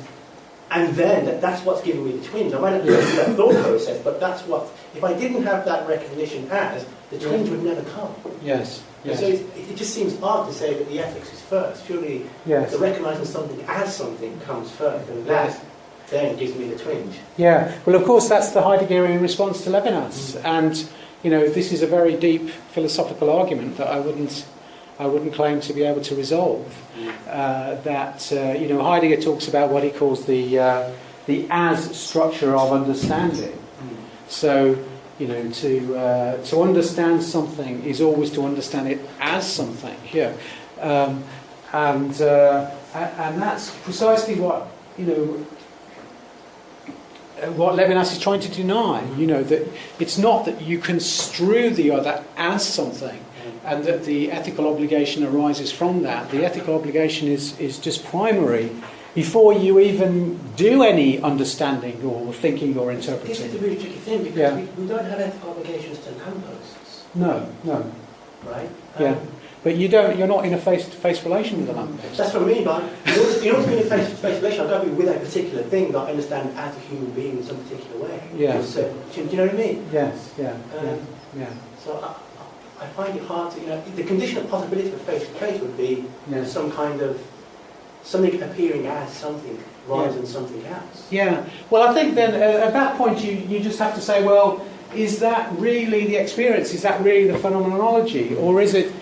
And then that's what's giving me the twinge. I might not go through that thought process, but that's what. If I didn't have that recognition as, the twinge would never come. Yes. So it just seems odd to say that the ethics is first. Surely the recognising something as something comes first, and that then gives me the twinge. Yeah. Well, of course, that's the Heideggerian response to Levinas, and you know, this is a very deep philosophical argument that I wouldn't claim to be able to resolve. You know, Heidegger talks about what he calls the as structure of understanding. So, you know, to understand something is always to understand it as something. Yeah, and that's precisely what, you know, what Levinas is trying to deny. You know, that it's not that you construe the other as something, and that the ethical obligation arises from that. The ethical obligation is just primary before you even do any understanding or thinking or interpreting. This is the really tricky thing, because we don't have ethical obligations to lampposts. No. Right? Yeah. But you're not in a face-to-face relation with the lamppost. That's what I mean by, in order to be in a face-to-face relation, I've got to be with a particular thing that I understand as a human being in some particular way. Yeah. So, do you know what I mean? Yes, yeah. So I find it hard to, you know, the condition of possibility of face-to-face would be some kind of, something appearing as something rather than something else. Yeah. Well, I think then at that point you just have to say, well, is that really the experience? Is that really the phenomenology? Or is it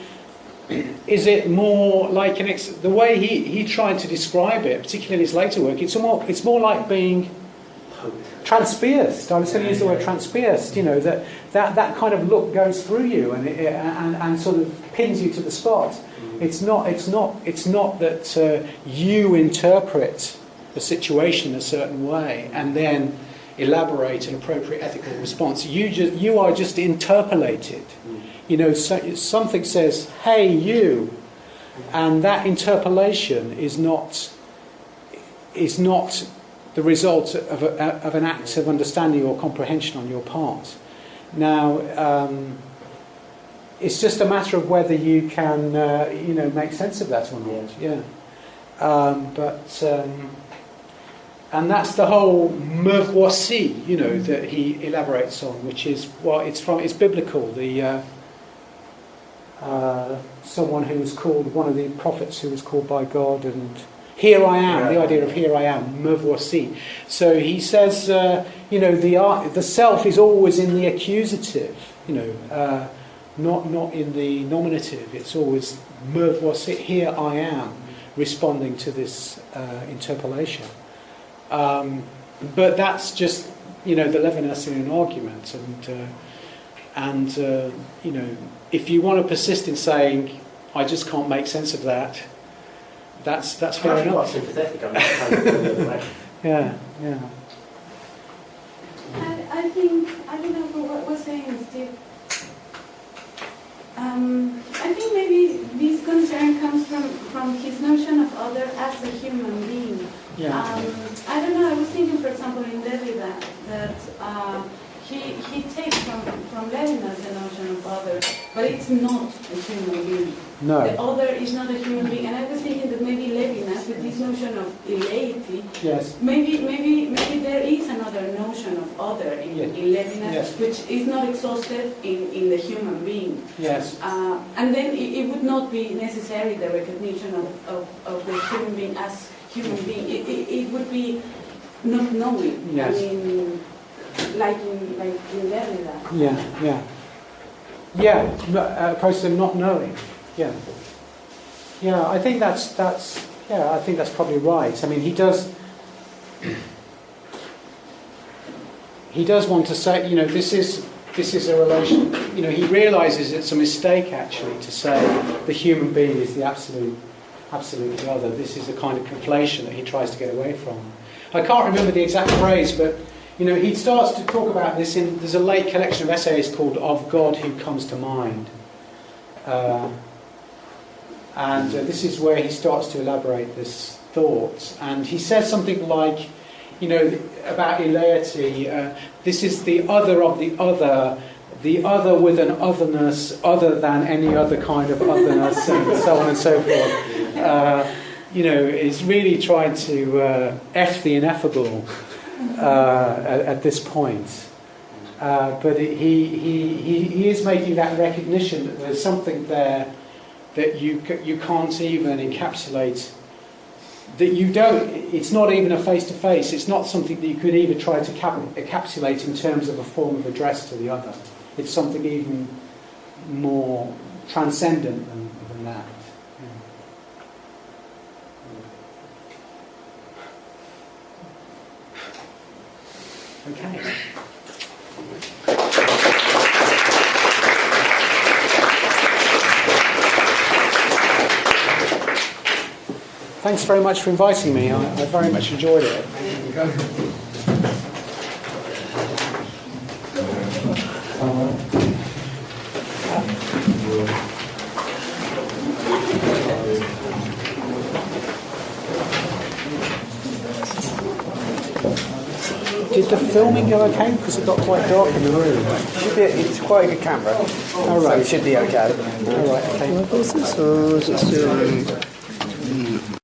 more like the way he tried to describe it, particularly in his later work, it's more like being transpierced. I was going to use the word transpierced. You know, that kind of look goes through you and sort of pins you to the spot. It's not that you interpret the situation a certain way and then elaborate an appropriate ethical response. You are just interpolated. You know, something says, "Hey, you," and that interpolation is not the result of an act of understanding or comprehension on your part. Now, it's just a matter of whether you can, make sense of that or not. Yeah. And that's the whole me voici, that he elaborates on, which is it's biblical. Someone who was called, one of the prophets who was called by God, and here I am, the idea of here I am, me voici. So he says, the self is always in the accusative, not in the nominative. It's always me voici, here I am, responding to this interpolation. But that's just, the Levinasian argument, and if you want to persist in saying, I just can't make sense of that, that's fair enough. Quite sympathetic. I'm just trying to go the other way. Yeah. I think, I don't know for what we're saying, Steve. I think maybe this concern comes from his notion of other as a human being. Yeah. I don't know, I was thinking, for example, in Levinas, that he takes from Levinas the notion of other, but it's not a human being. No. The other is not a human being. And I was thinking that maybe Levinas, with this notion of deity, Yes. maybe there is another notion of other in Levinas, Yes. which is not exhausted in the human being. Yes. And then it would not be necessary the recognition of the human being as human being. It would be not knowing. Yes. I mean, like in Derrida. A process of not knowing. I think that's probably right. I mean, he does want to say, this is a relation. He realizes it's a mistake actually to say the human being is the absolute other. This is a kind of conflation that he tries to get away from. I can't remember the exact phrase, but he starts to talk about this there's a late collection of essays called "Of God Who Comes to Mind," and this is where he starts to elaborate this thought. And he says something like, about eleity. This is the other of the other with an otherness other than any other kind of otherness, and so on and so forth. Is really trying to F the ineffable at this point. But he is making that recognition that there's something there that you can't even encapsulate, that you don't, it's not even a face-to-face, it's not something that you could even try to encapsulate in terms of a form of address to the other. It's something even more transcendent than that. Okay. Thanks very much for inviting me. I very much enjoyed it. Did the filming go okay? Because it got quite dark in the room. It's quite a good camera. All right. So it should be okay. All right. Okay. Can I pause this or is it still?